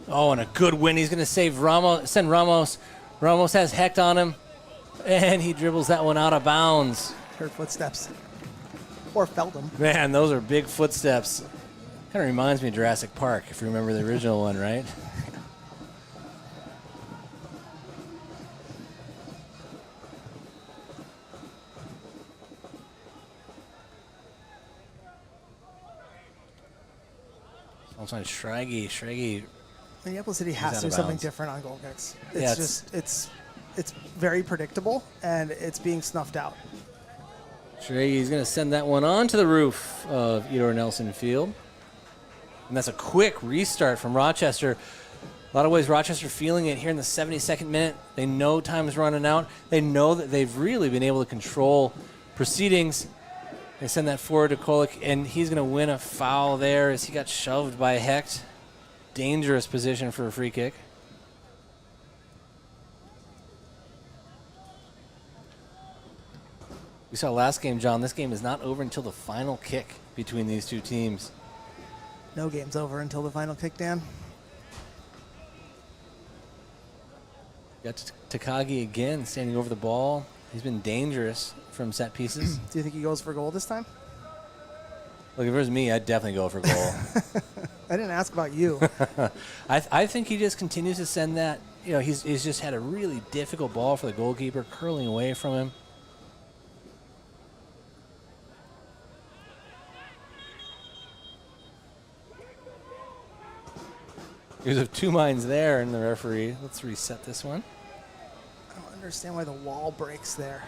Oh, and a good win. He's going to save Ramos, send Ramos. Ramos has Hecht on him, and he dribbles that one out of bounds. Heard footsteps. Or felt them. Man, those are big footsteps. Kind of reminds me of Jurassic Park, if you remember the original one, right? Also, Schrage. Minneapolis City has to do something different on goal kicks. It's yeah, it's very predictable, and it's being snuffed out. Schrage going to send that one on to the roof of Edor Nelson Field. And that's a quick restart from Rochester. A lot of ways, Rochester feeling it here in the 72nd minute. They know time is running out. They know that they've really been able to control proceedings. They send that forward to Kolik, and he's going to win a foul there as he got shoved by Hecht. Dangerous position for a free kick. We saw last game, John. This game is not over until the final kick between these two teams. No game's over until the final kick, Dan. Got Takagi again standing over the ball. He's been dangerous from set pieces. Do you think he goes for goal this time? Look, if it was me, I'd definitely go for goal. I didn't ask about you. I think he just continues to send that. You know, he's just had a really difficult ball for the goalkeeper, curling away from him. There's two minds there in the referee. Let's reset this one. I don't understand why the wall breaks there.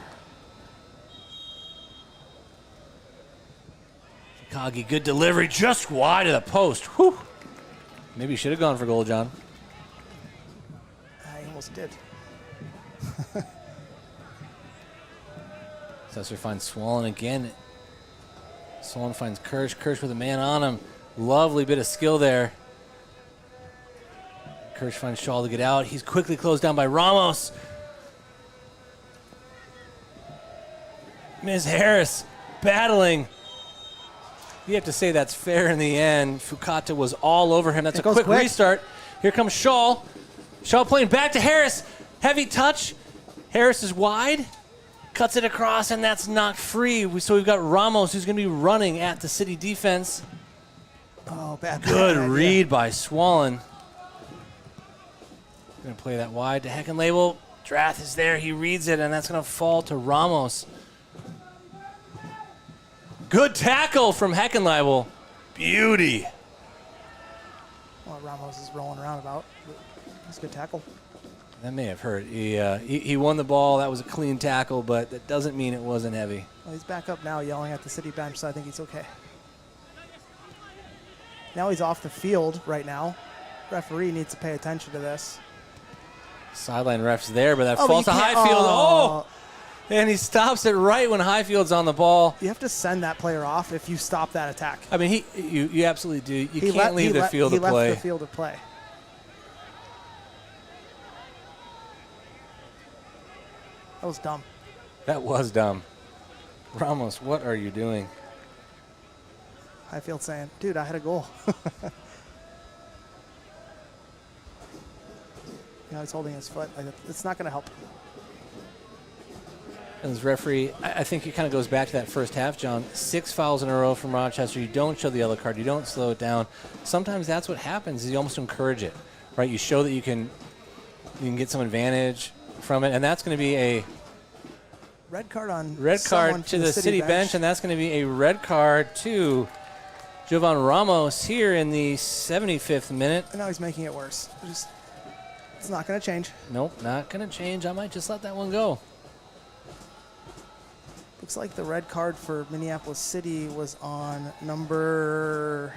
Takagi, good delivery, just wide of the post. Whew. Maybe he should have gone for goal, John. I almost did. Sessler finds Swollen again. Swollen finds Kirsch. Kirsch with a man on him. Lovely bit of skill there. Kirsch finds Shaw to get out. He's quickly closed down by Ramos. Ms. Harris battling. You have to say that's fair in the end. Fukata was all over him. That's a quick restart. Here comes Shaw. Shaw playing back to Harris. Heavy touch. Harris is wide. Cuts it across, and that's knocked free. So we've got Ramos, who's going to be running at the City defense. Oh, bad. Good read by Swollen. Going to play that wide to Heckenlabel. Drath is there. He reads it, and that's going to fall to Ramos. Good tackle from Heckenlabel. Beauty. Well, Ramos is rolling around about. That's a good tackle. That may have hurt. He won the ball. That was a clean tackle, but that doesn't mean it wasn't heavy. Well, he's back up now yelling at the City bench, so I think he's okay. Now he's off the field right now. Referee needs to pay attention to this. Sideline ref's there, but that falls to Highfield. Oh! And he stops it right when Highfield's on the ball. You have to send that player off if you stop that attack. I mean, you absolutely do. You can't leave the field of play. He left the field of play. That was dumb. That was dumb. Ramos, what are you doing? Highfield saying, dude, I had a goal. Now he's holding his foot. It's not going to help. And as referee, I think it kind of goes back to that first half, John. 6 fouls in a row from Rochester. You don't show the yellow card. You don't slow it down. Sometimes that's what happens is you almost encourage it, right? You show that you can get some advantage from it, and that's going to be a red card to the city bench, and that's going to be a red card to Jovan Ramos here in the 75th minute. And now he's making it worse. It's not going to change. Nope, not going to change. I might just let that one go. Looks like the red card for Minneapolis City was on number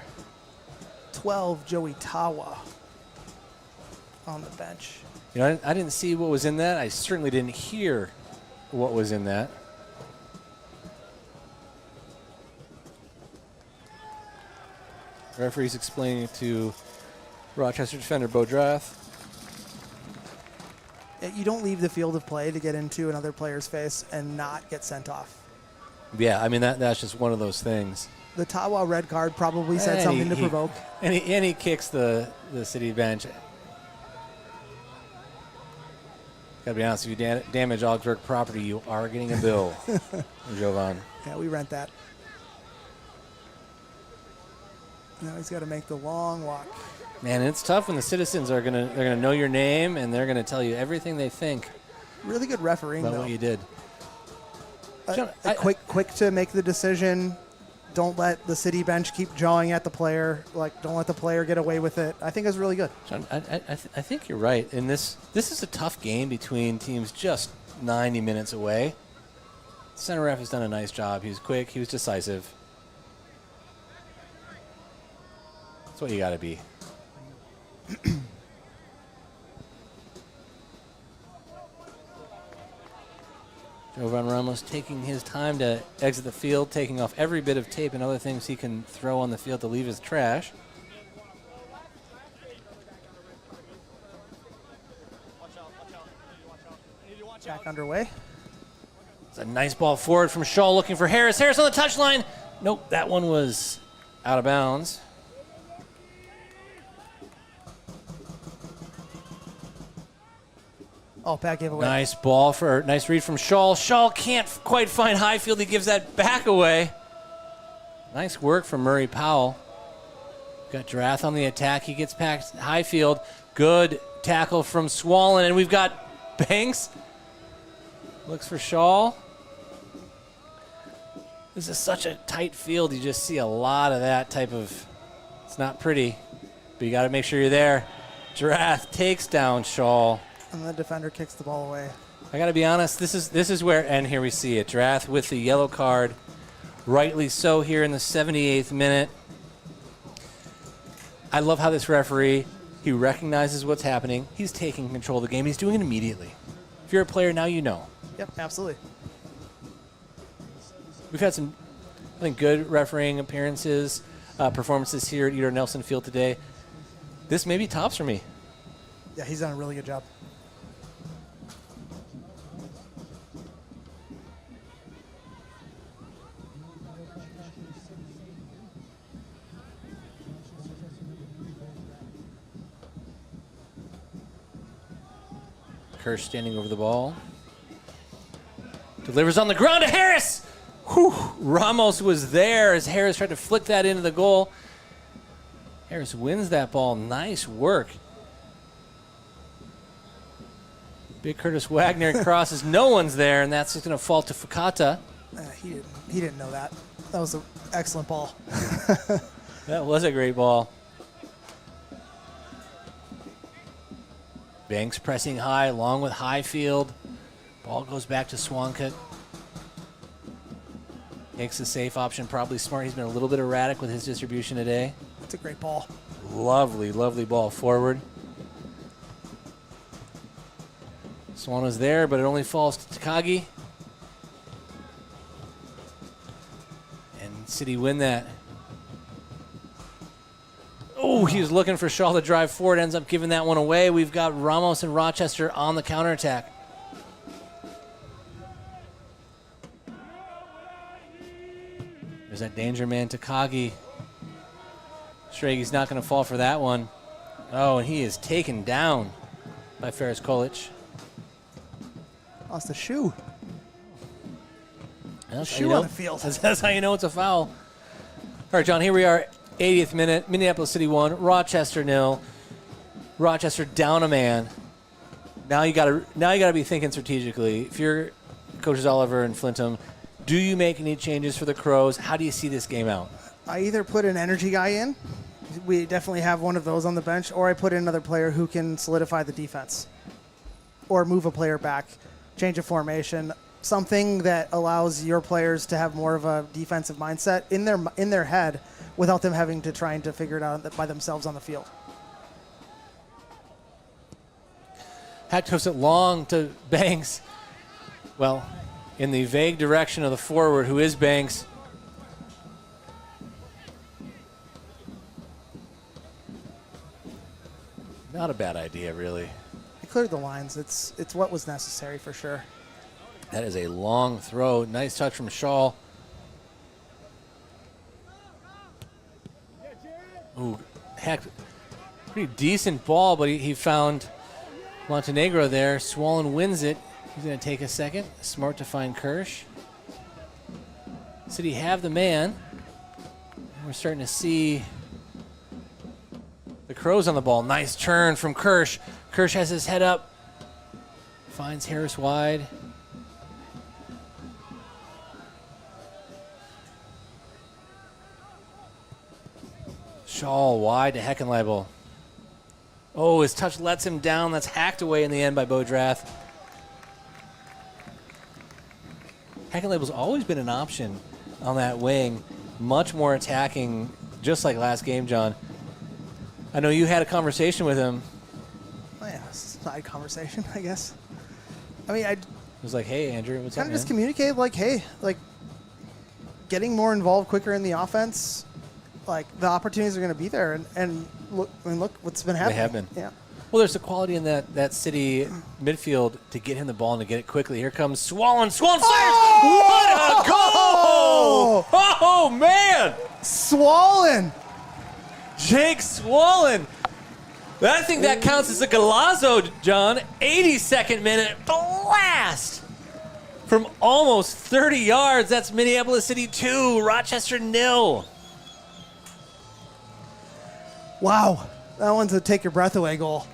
12, Joey Tawa, on the bench. You know, I didn't see what was in that. I certainly didn't hear what was in that. The referee's explaining it to Rochester defender Bodrath. You don't leave the field of play to get into another player's face and not get sent off. Yeah, I mean, that's just one of those things. The Tawa red card probably said something to provoke. And he kicks the city bench. Got to be honest, if you damage Augsburg property, you are getting a bill, Jovan. Yeah, we rent that. Now he's got to make the long walk. Man, it's tough when the citizens are they're gonna know your name and they're gonna tell you everything they think. Really good refereeing about though. What you did. Quick to make the decision. Don't let the city bench keep jawing at the player. Don't let the player get away with it. I think it's really good. John, I think you're right. And this is a tough game between teams just 90 minutes away. Center ref has done a nice job. He was quick. He was decisive. That's what you got to be. Jovan Ramos taking his time to exit the field, taking off every bit of tape and other things he can throw on the field to leave his trash. Back underway. It's a nice ball forward from Shaw looking for Harris. Harris on the touchline. Nope, that one was out of bounds. Oh, bad giveaway. Nice read from Shaw. Shaw can't quite find Highfield. He gives that back away. Nice work from Murray Powell. Got Drath on the attack. He gets past Highfield. Good tackle from Swallen. And we've got Banks. Looks for Shaw. This is such a tight field. You just see a lot of that type of... It's not pretty, but you got to make sure you're there. Drath takes down Shaw. And the defender kicks the ball away. I got to be honest, this is where, and here we see it. Drath with the yellow card, rightly so here in the 78th minute. I love how this referee, he recognizes what's happening. He's taking control of the game. He's doing it immediately. If you're a player, now you know. Yep, absolutely. We've had some, I think, good refereeing appearances, performances here at Edor Nelson Field today. This may be tops for me. Yeah, he's done a really good job. Kirsch standing over the ball. Delivers on the ground to Harris. Whew. Ramos was there as Harris tried to flick that into the goal. Harris wins that ball. Nice work. Big Curtis Wagner crosses. No one's there, and that's just going to fall to Fukata. He didn't know that. That was an excellent ball. That was a great ball. Banks pressing high along with Highfield. Ball goes back to Swankut. Takes the safe option, probably smart. He's been a little bit erratic with his distribution today. It's a great ball. Lovely, lovely ball forward. Swan was there, but it only falls to Takagi. City win that. Oh, he was looking for Shaw to drive forward, ends up giving that one away. We've got Ramos and Rochester on the counterattack. There's that danger man, Takagi. Stragi's not going to fall for that one. Oh, and he is taken down by Ferris Kolic. Lost a shoe. That's Shoe on the field. That's how you know it's a foul. All right, John, here we are, 80th minute. Minneapolis City 1, Rochester 0. Rochester down a man. Now you gotta be thinking strategically. If you're coaches Oliver and Flintham, do you make any changes for the Crows? How do you see this game out? I either put an energy guy in. We definitely have one of those on the bench, or I put in another player who can solidify the defense, or move a player back, change a formation, something that allows your players to have more of a defensive mindset in their head without them having to trying to figure it out by themselves on the field. Hack toes it long to Banks. Well, in the vague direction of the forward, who is Banks. Not a bad idea, really. He cleared the lines. It's what was necessary for sure. That is a long throw. Nice touch from Shaw. Ooh, heck, pretty decent ball, but he found Montenegro there. Swollen wins it. He's going to take a second. Smart to find Kirsch. City have the man. We're starting to see the Crows on the ball. Nice turn from Kirsch. Kirsch has his head up. Finds Harris wide. Shaw wide to Heckenleibel. Oh, his touch lets him down. That's hacked away in the end by Bodrath. Heckenleibel's always been an option on that wing. Much more attacking, just like last game, John. I know you had a conversation with him. Oh, yeah, side conversation, I guess. I mean, I was like, hey, Andrew, what's up, kind of just communicated like, hey, like getting more involved quicker in the offense. Like the opportunities are going to be there, and look what's been happening. They have been. Yeah. Well, there's the quality in that City midfield to get him the ball and to get it quickly. Here comes Swollen. Swollen fires! Oh! What a goal! Oh, man! Swollen! Jake Swollen. I think that counts as a golazo, John. 82nd minute blast from almost 30 yards. That's Minneapolis City 2, Rochester 0. Wow. That one's a take your breath away goal.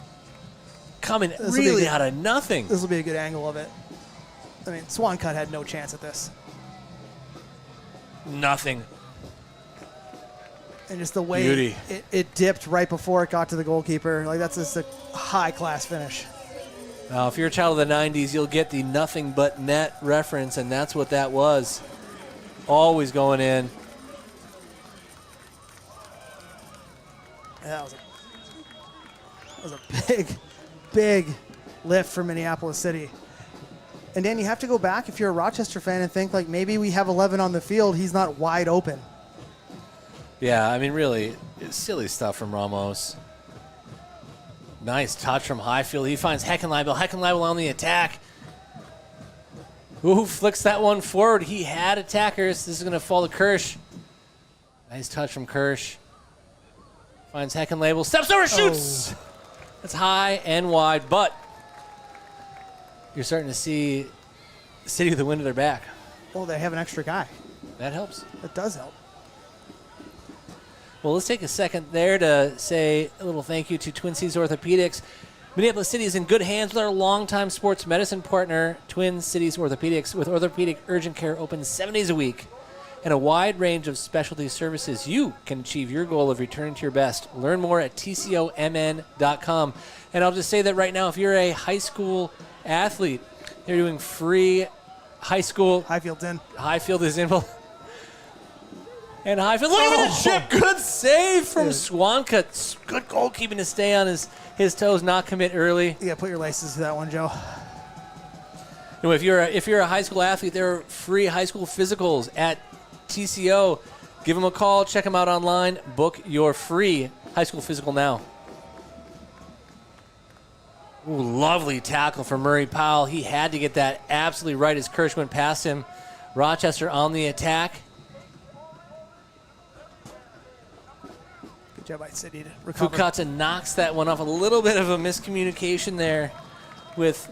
Coming really out of nothing. This will be a good angle of it. I mean, Swan Cut had no chance at this. Nothing. And just the way it dipped right before it got to the goalkeeper. Like, that's just a high-class finish. Now, if you're a child of the 90s, you'll get the nothing but net reference, and that's what that was. Always going in. Yeah, that was a big lift for Minneapolis City. And Dan, you have to go back if you're a Rochester fan and think like maybe we have 11 on the field. He's not wide open. Yeah, I mean, really, it's silly stuff from Ramos. Nice touch from Highfield. He finds Heckenleibel. Heckenleibel on the attack. Ooh, flicks that one forward. He had attackers. This is going to fall to Kirsch. Nice touch from Kirsch. Finds Heckenleibel. Steps over, shoots! Oh. That's high and wide, but you're starting to see City with the wind at their back. Well, they have an extra guy. That helps. That does help. Well, let's take a second there to say a little thank you to Twin Cities Orthopedics. Minneapolis City is in good hands with our longtime sports medicine partner, Twin Cities Orthopedics, with orthopedic urgent care open 7 days a week and a wide range of specialty services. You can achieve your goal of returning to your best. Learn more at tcomn.com. And I'll just say that right now, if you're a high school athlete, they're doing free high school. Highfield's in. Highfield is in. And Highfield, look at the chip. Good save from Swanka. Good goalkeeping to stay on his toes, not commit early. You got to put your laces to that one, Joe. No, if you're a high school athlete, there are free high school physicals at TCO. Give them a call. Check them out online. Book your free high school physical now. Ooh, lovely tackle from Murray Powell. He had to get that absolutely right as Kirsch went past him. Rochester on the attack. Good job by City to recover. Fukata knocks that one off. A little bit of a miscommunication there with,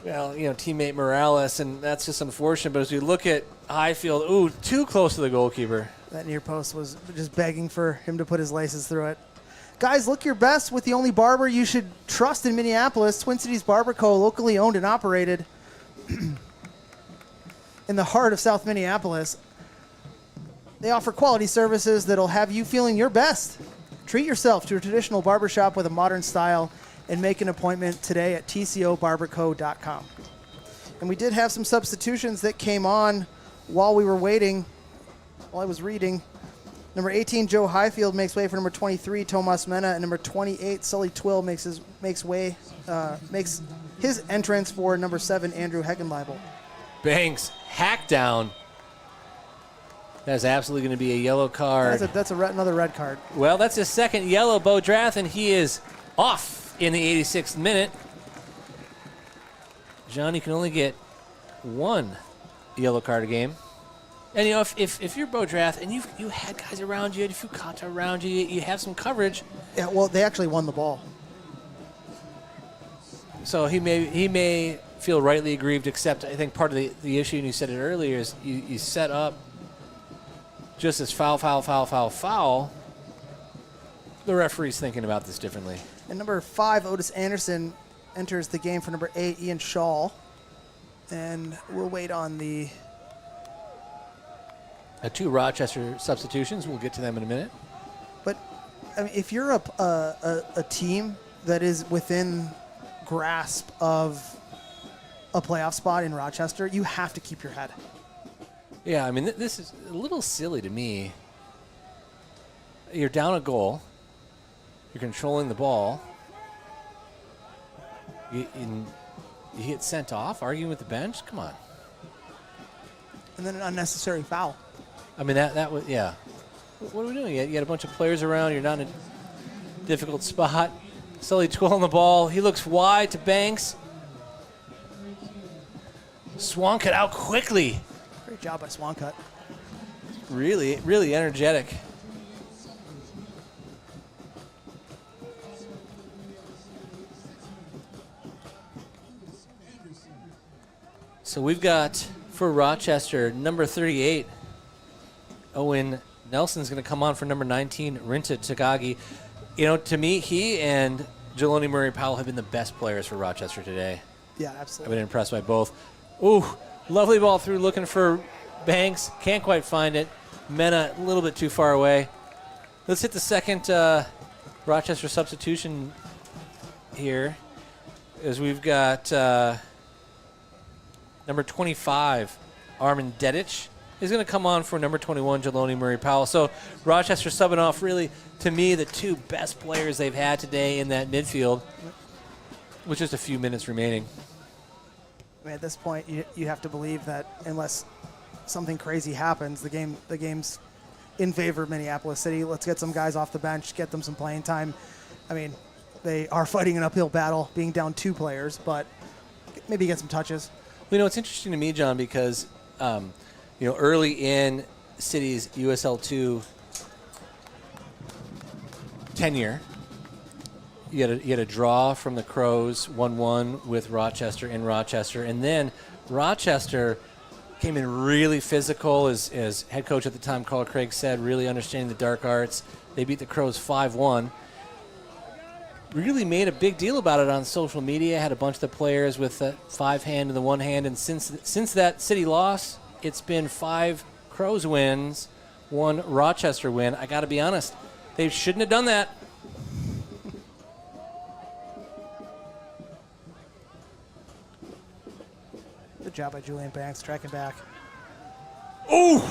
well, teammate Morales, and that's just unfortunate. But as we look at Highfield, ooh, too close to the goalkeeper. That near post was just begging for him to put his laces through it. Guys, look your best with the only barber you should trust in Minneapolis, Twin Cities Barber Co., locally owned and operated in the heart of South Minneapolis. They offer quality services that'll have you feeling your best. Treat yourself to a traditional barbershop with a modern style and make an appointment today at tcobarberco.com. And we did have some substitutions that came on while we were waiting, while I was reading. Number 18, Joe Highfield makes way for number 23, Tomas Mena, and number 28, Sully Twill makes his entrance for number 7, Andrew Heckenleibel. Banks hack down. That's absolutely going to be a yellow card. That's another red card. Well, that's his second yellow, Bo Drath, and he is off in the 86th minute. John, you can only get one yellow card a game. And, if you're Bo Drath and you had guys around you, you had Fukata around you, you have some coverage. Yeah, well, they actually won the ball. So he may feel rightly aggrieved, except I think part of the issue, and you said it earlier, is you set up just as foul. The referee's thinking about this differently. And number 5, Otis Anderson, enters the game for number 8, Ian Shaw. And we'll wait on the 2 Rochester substitutions. We'll get to them in a minute. But I mean, if you're a team that is within grasp of a playoff spot in Rochester, you have to keep your head. Yeah, I mean, this is a little silly to me. You're down a goal. You're controlling the ball. You get sent off, arguing with the bench? Come on. And then an unnecessary foul. I mean, that was, yeah. What are we doing? You had a bunch of players around. You're not in a difficult spot. Sully Twill on the ball. He looks wide to Banks. Swancut out quickly. Great job by Swancut. Really, really energetic. So we've got, for Rochester, number 38, Owen Nelson's going to come on for number 19, Rinta Tagagi. To me, he and Jeloni Murray Powell have been the best players for Rochester today. Yeah, I've absolutely. been impressed by both. Ooh, lovely ball through, looking for Banks. Can't quite find it. Mena a little bit too far away. Let's hit the second Rochester substitution here, as we've got number 25, Armin Dedic, is going to come on for number 21, Jeloni Murray Powell. So Rochester subbing off, really, to me, the 2 best players they've had today in that midfield, with just a few minutes remaining. I mean, at this point, you have to believe that unless something crazy happens, the game's in favor of Minneapolis City. Let's get some guys off the bench, get them some playing time. I mean, they are fighting an uphill battle, being down 2 players, but maybe get some touches. Well, it's interesting to me, John, because early in City's USL2 tenure, you had a draw from the Crows, 1-1 with Rochester in Rochester, and then Rochester came in really physical, as head coach at the time, Carl Craig, said, really understanding the dark arts. They beat the Crows 5-1. Really made a big deal about it on social media, had a bunch of the players with the 5 hand in the 1 hand, and since that City loss, it's been 5 Crows wins, 1 Rochester win. I got to be honest, they shouldn't have done that. Good job by Julian Banks, tracking back. Ooh!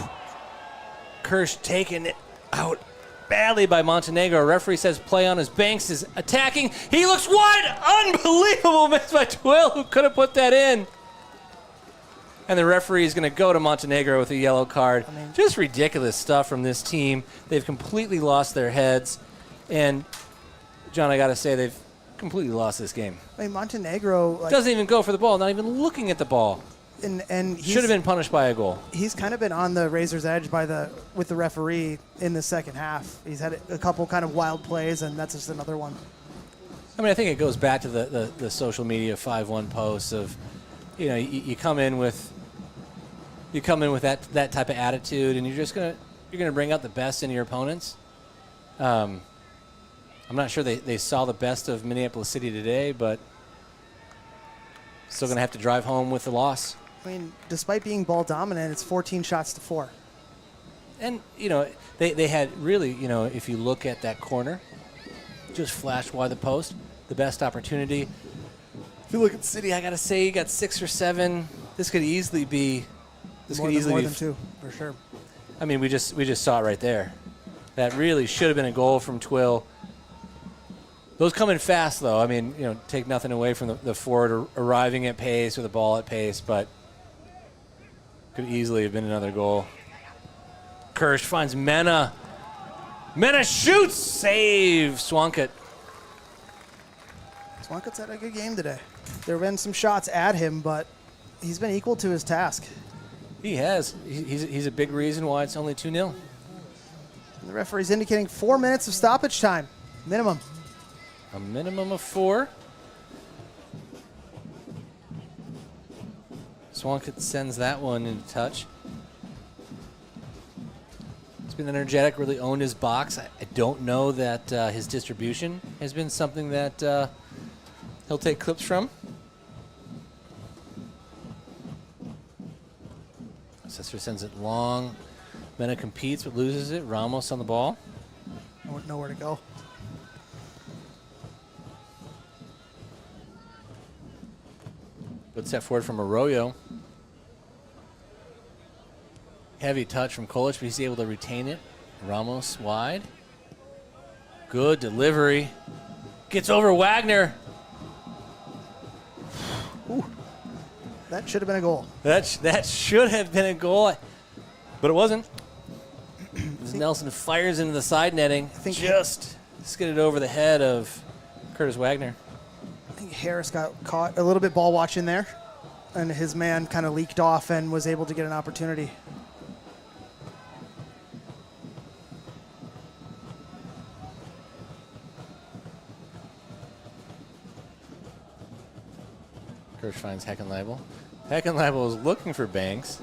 Kirsch taking it out badly by Montenegro. Referee says play on as Banks is attacking. He looks wide. Unbelievable miss by Twill, who could have put that in. and the referee is going to go to Montenegro with a yellow card. Just ridiculous stuff from this team. They've completely lost their heads. And, John, I got to say, they've completely lost this game. Montenegro doesn't even go for the ball, not even looking at the ball. And should have been punished by a goal. He's kind of been on the razor's edge with the referee in the second half. He's had a couple kind of wild plays, and that's just another one. I think it goes back to the social media 5-1 posts of, you come in with that type of attitude, and you're gonna bring out the best in your opponents. I'm not sure they saw the best of Minneapolis City today, but still gonna have to drive home with the loss. Despite being ball dominant, it's 14 shots to 4. And they had really, if you look at that corner, just flashed wide the post, the best opportunity. If you look at City, I gotta say, you got 6 or 7. This could easily be. More than 2, for sure. We just saw it right there. That really should have been a goal from Twill. Those come in fast, though. Take nothing away from the forward arriving at pace or the ball at pace, but could easily have been another goal. Kirsch finds Mena. Mena shoots! Save! Swankut. Swankut's had a good game today. There have been some shots at him, but he's been equal to his task. He has. He's a big reason why it's only 2-0. And the referee's indicating 4 minutes of stoppage time, minimum. A minimum of 4. Swankut sends that one into touch. He's been energetic, really owned his box. I don't know that his distribution has been something that he'll take clips from. Sester sends it long. Mena competes but loses it. Ramos on the ball. Nowhere to go. Good step forward from Arroyo. Heavy touch from Kolic, but he's able to retain it. Ramos wide. Good delivery. Gets over Wagner. Ooh. That should have been a goal. That should have been a goal, but it wasn't. Nelson fires into the side netting. Just skidded over the head of Curtis Wagner. I think Harris got caught a little bit ball watching there, and his man kind of leaked off and was able to get an opportunity. Kirsch finds Heckenleibel. Heckenleibel is looking for Banks.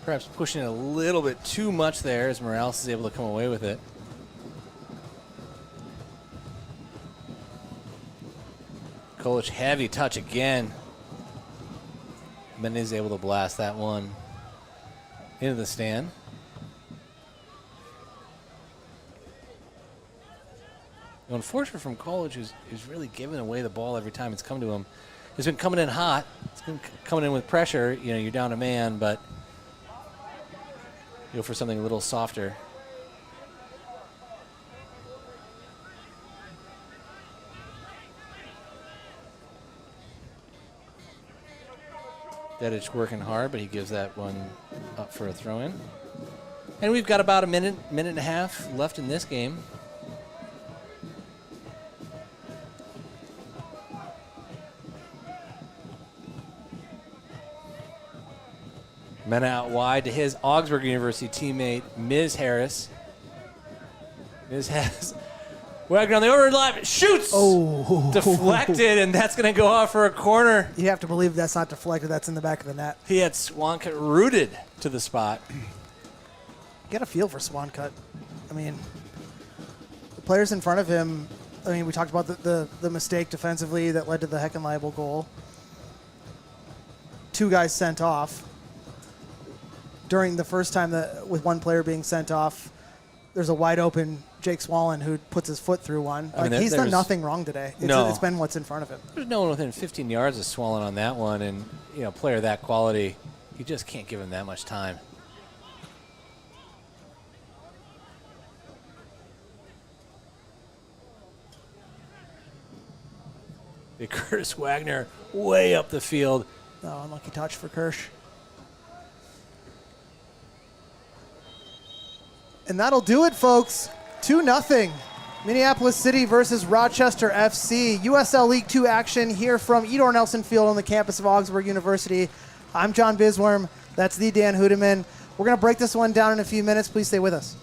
Perhaps pushing it a little bit too much there as Morales is able to come away with it. Kolic, heavy touch again. Mendez able to blast that one into the stand. Unfortunate from Kolic, who's really giving away the ball every time it's come to him. It's been coming in hot. It's been coming in with pressure. You're down a man, but you go for something a little softer. Dedic working hard, but he gives that one up for a throw-in. And we've got about a minute and a half left in this game. Mena out wide to his Augsburg University teammate, Ms. Harris. Ms. has Wagner on the overlap, shoots! Oh. Deflected, and that's going to go off for a corner. You have to believe that's not deflected. That's in the back of the net. He had Swankut rooted to the spot. Get a feel for Swankut. The players in front of him, we talked about the mistake defensively that led to the Heckenleibel goal. 2 guys sent off. During the first time with one player being sent off, there's a wide open Jake Swallen who puts his foot through one. He's done nothing wrong today. It's been what's in front of him. There's no one within 15 yards of Swallen on that one, and a player that quality, you just can't give him that much time. Curtis Wagner way up the field. Oh, unlucky touch for Kirsch. And that'll do it, folks. 2-0. Minneapolis City versus Rochester FC. USL League 2 action here from Edor Nelson Field on the campus of Augsburg University. I'm John Bisworm. That's the Dan Hudeman. We're going to break this one down in a few minutes. Please stay with us.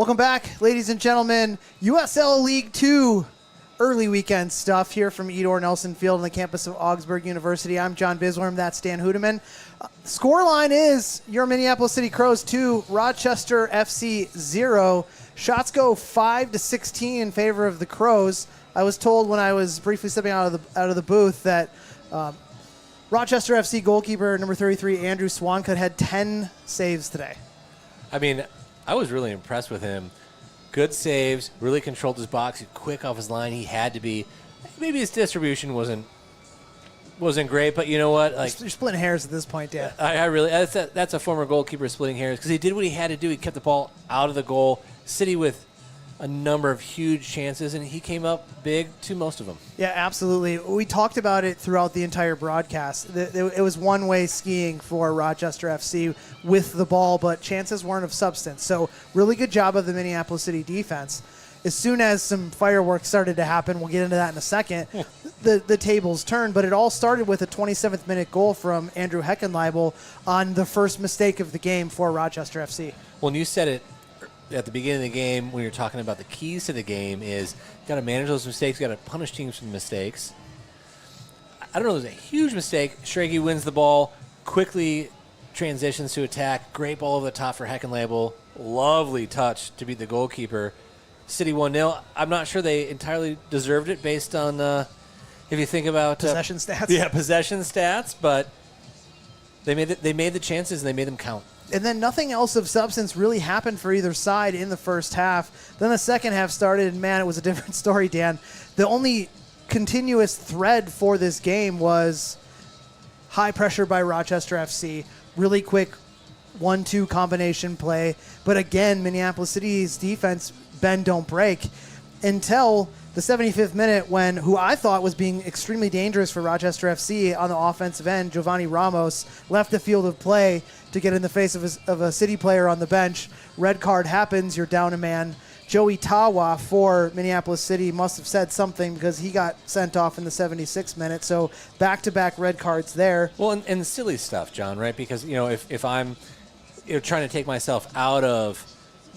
Welcome back, ladies and gentlemen. USL League 2 early weekend stuff here from Edor Nelson Field on the campus of Augsburg University. I'm John Bisworm. That's Dan Hudeman. Scoreline is your Minneapolis City Crows 2, Rochester FC 0. Shots go 5-16 in favor of the Crows. I was told when I was briefly stepping out of the booth that Rochester FC goalkeeper number 33 Andrew Swancutt had 10 saves today. I mean, I was really impressed with him. Good saves, really controlled his box, he's quick off his line. He had to be. Maybe his distribution wasn't great, but you know what? Like, you're splitting hairs at this point, Dan. I really that's a former goalkeeper splitting hairs because he did what he had to do. He kept the ball out of the goal. City with a number of huge chances, and he came up big to most of them. Yeah, absolutely. We talked about it throughout the entire broadcast. It was one-way skiing for Rochester FC with the ball, but chances weren't of substance. So really good job of the Minneapolis City defense. As soon as some fireworks started to happen, we'll get into that in a second, the tables turned. But it all started with a 27th minute goal from Andrew Heckenleibel on the first mistake of the game for Rochester FC. Well, and you said it at the beginning of the game when you're talking about the keys to the game is you got to manage those mistakes, you got to punish teams for the mistakes. I don't know, there's a huge mistake. Schrage wins the ball, quickly transitions to attack. Great ball over the top for Heckenleibel. Lovely touch to beat the goalkeeper. City 1-0. I'm not sure they entirely deserved it based on, if you think about possession stats. Yeah, possession stats, but they made the chances and they made them count. And then nothing else of substance really happened for either side in the first half. Then the second half started, and man, it was a different story, Dan. The only continuous thread for this game was high pressure by Rochester FC, really quick 1-2 combination play. But again, Minneapolis City's defense bend, don't break until the 75th minute when who I thought was being extremely dangerous for Rochester FC on the offensive end, Giovanni Ramos, left the field of play to get in the face of a City player on the bench. Red card happens. You're down a man. Joey Tawa for Minneapolis City must have said something because he got sent off in the 76th minute. So back-to-back red cards there. Well, and silly stuff, John, right? Because, you know, if I'm trying to take myself out of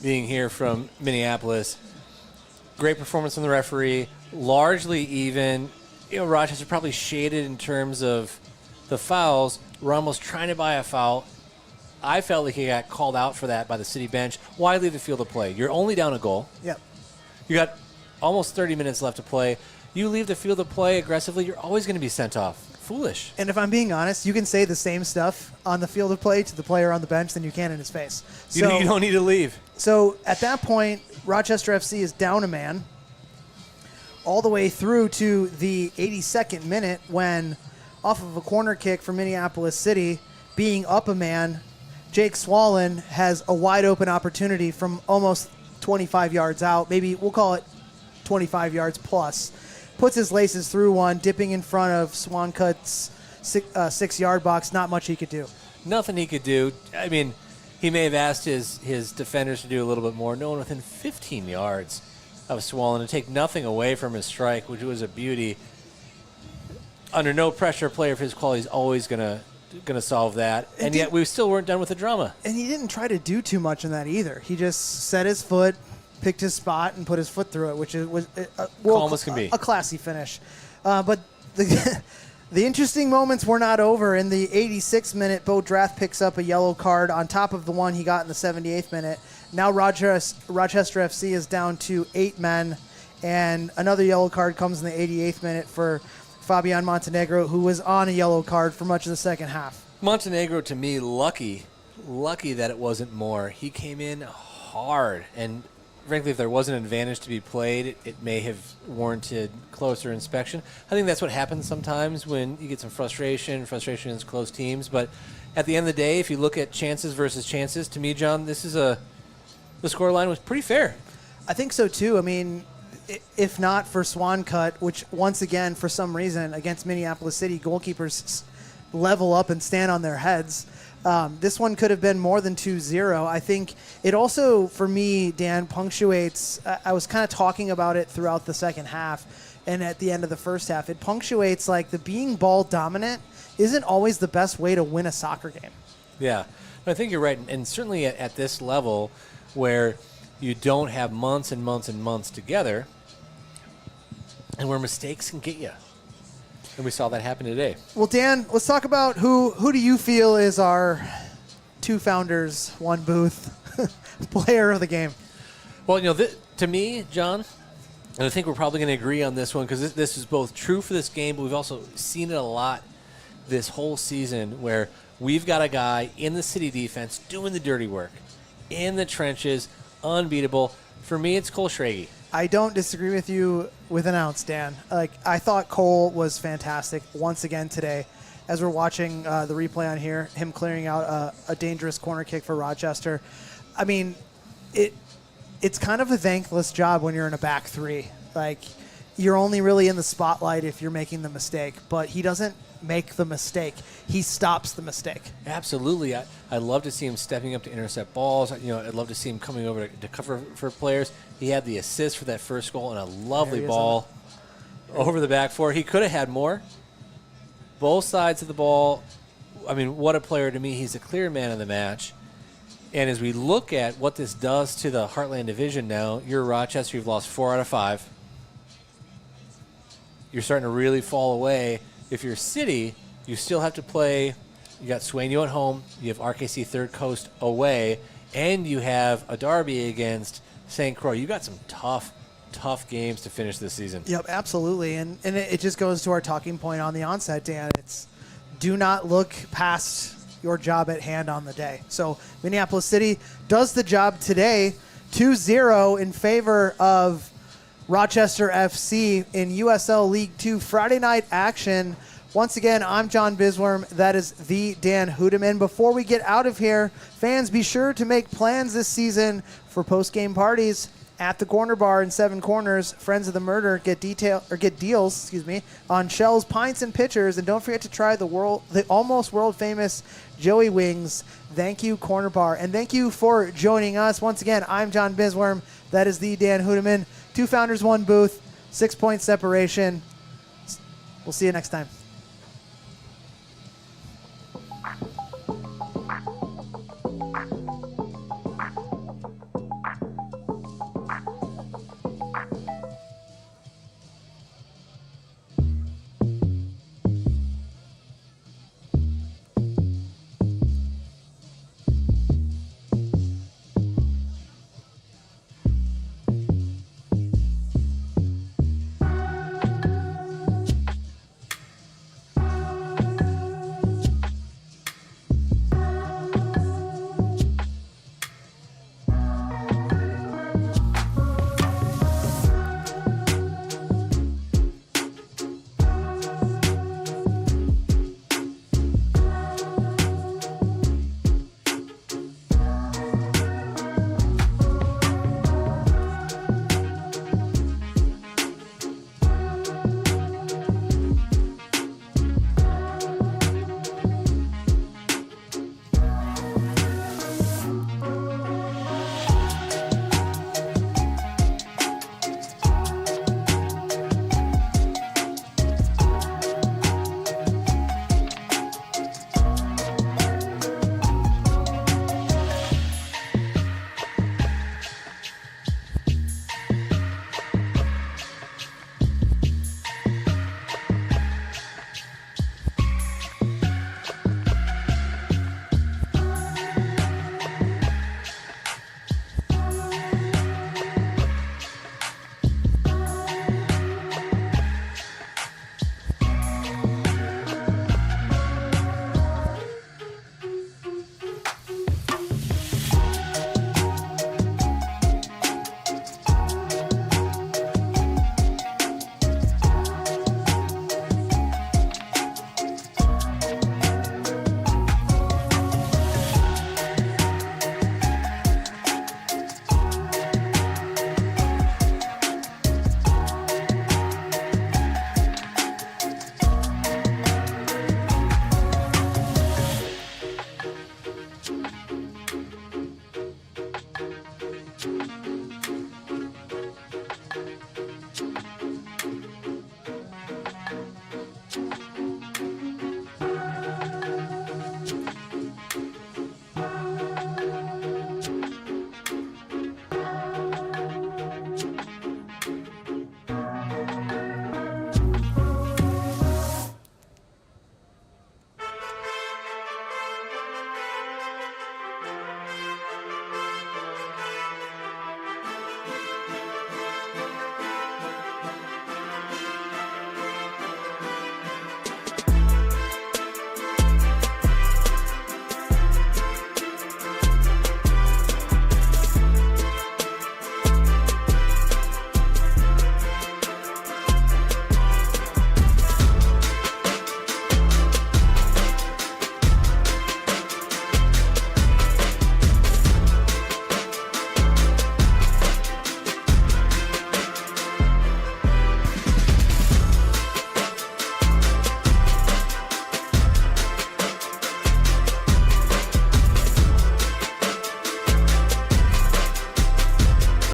being here from Minneapolis, great performance from the referee, largely even. You know, Rochester probably shaded in terms of the fouls. Ramos trying to buy a foul. I felt like he got called out for that by the City bench. Why leave the field of play? You're only down a goal. Yep. You got almost 30 minutes left to play. You leave the field of play aggressively, you're always going to be sent off. Foolish. And if I'm being honest, you can say the same stuff on the field of play to the player on the bench than you can in his face. So, you don't need to leave. So at that point, Rochester FC is down a man all the way through to the 82nd minute when, off of a corner kick for Minneapolis City, being up a man, Jake Swallen has a wide open opportunity from almost 25 yards out. Maybe we'll call it 25 yards plus. Puts his laces through one, dipping in front of Swancutt's 6-yard box. Not much he could do. Nothing he could do. I mean, he may have asked his defenders to do a little bit more. No one within 15 yards of Swallen to take nothing away from his strike, which was a beauty. Under no pressure, a player of his quality is always going to solve that. And yet we still weren't done with the drama. And he didn't try to do too much in that either. He just set his foot, picked his spot, and put his foot through it, which was calm as can be. A classy finish. But the interesting moments were not over. In the 86th minute, Bo Drath picks up a yellow card on top of the one he got in the 78th minute. Now Rochester FC is down to 8 men, and another yellow card comes in the 88th minute for Fabian Montenegro, who was on a yellow card for much of the second half. Montenegro, to me, lucky that it wasn't more. He came in hard, and frankly, if there was an advantage to be played, it may have warranted closer inspection. I think that's what happens sometimes when you get some frustration against close teams. But at the end of the day, if you look at chances versus chances, to me, John, the scoreline was pretty fair. I think so, too. I mean, if not for Swancutt, which once again, for some reason, against Minneapolis City, goalkeepers level up and stand on their heads. This one could have been more than 2-0. I think it also, for me, Dan, punctuates. I was kind of talking about it throughout the second half and at the end of the first half. It punctuates like the being ball dominant isn't always the best way to win a soccer game. Yeah, I think you're right. And certainly at this level where you don't have months and months and months together, and where mistakes can get you. And we saw that happen today. Well, Dan, let's talk about who do you feel is our 2 founders, 1 booth player of the game? Well, to me, John, and I think we're probably going to agree on this one because this is both true for this game, but we've also seen it a lot this whole season where we've got a guy in the City defense doing the dirty work, in the trenches, unbeatable. For me, it's Cole Schrage. I don't disagree with you with an ounce, Dan. I thought Cole was fantastic once again today. As we're watching the replay on here, him clearing out a dangerous corner kick for Rochester. I mean, it's kind of a thankless job when you're in a back 3. You're only really in the spotlight if you're making the mistake, but he doesn't make the mistake. He stops the mistake. Absolutely. I love to see him stepping up to intercept balls. I'd love to see him coming over to cover for players. He had the assist for that first goal and a lovely ball over the back 4. He could have had more. Both sides of the ball. I mean, what a player to me. He's a clear man of the match. And as we look at what this does to the Heartland Division now, you're Rochester. You've lost 4 out of 5. You're starting to really fall away. If you're City, you still have to play. You got Sueño at home. You have RKC Third Coast away. And you have a derby against St. Croix. You got some tough games to finish this season. Yep, absolutely. And it just goes to our talking point on the onset, Dan. It's do not look past your job at hand on the day. So Minneapolis City does the job today, 2-0 in favor of Rochester FC in USL League 2 Friday night action. Once again, I'm John Bisworm. That is the Dan Hudeman. Before we get out of here, fans, be sure to make plans this season for post-game parties at the Corner Bar in Seven Corners. Friends of the Murder get deals on shells, pints, and pitchers. And don't forget to try the almost world famous Joey Wings. Thank you, Corner Bar, and thank you for joining us. Once again, I'm John Bisworm. That is the Dan Hudeman. 2 founders, 1 booth, 6 point separation. We'll see you next time.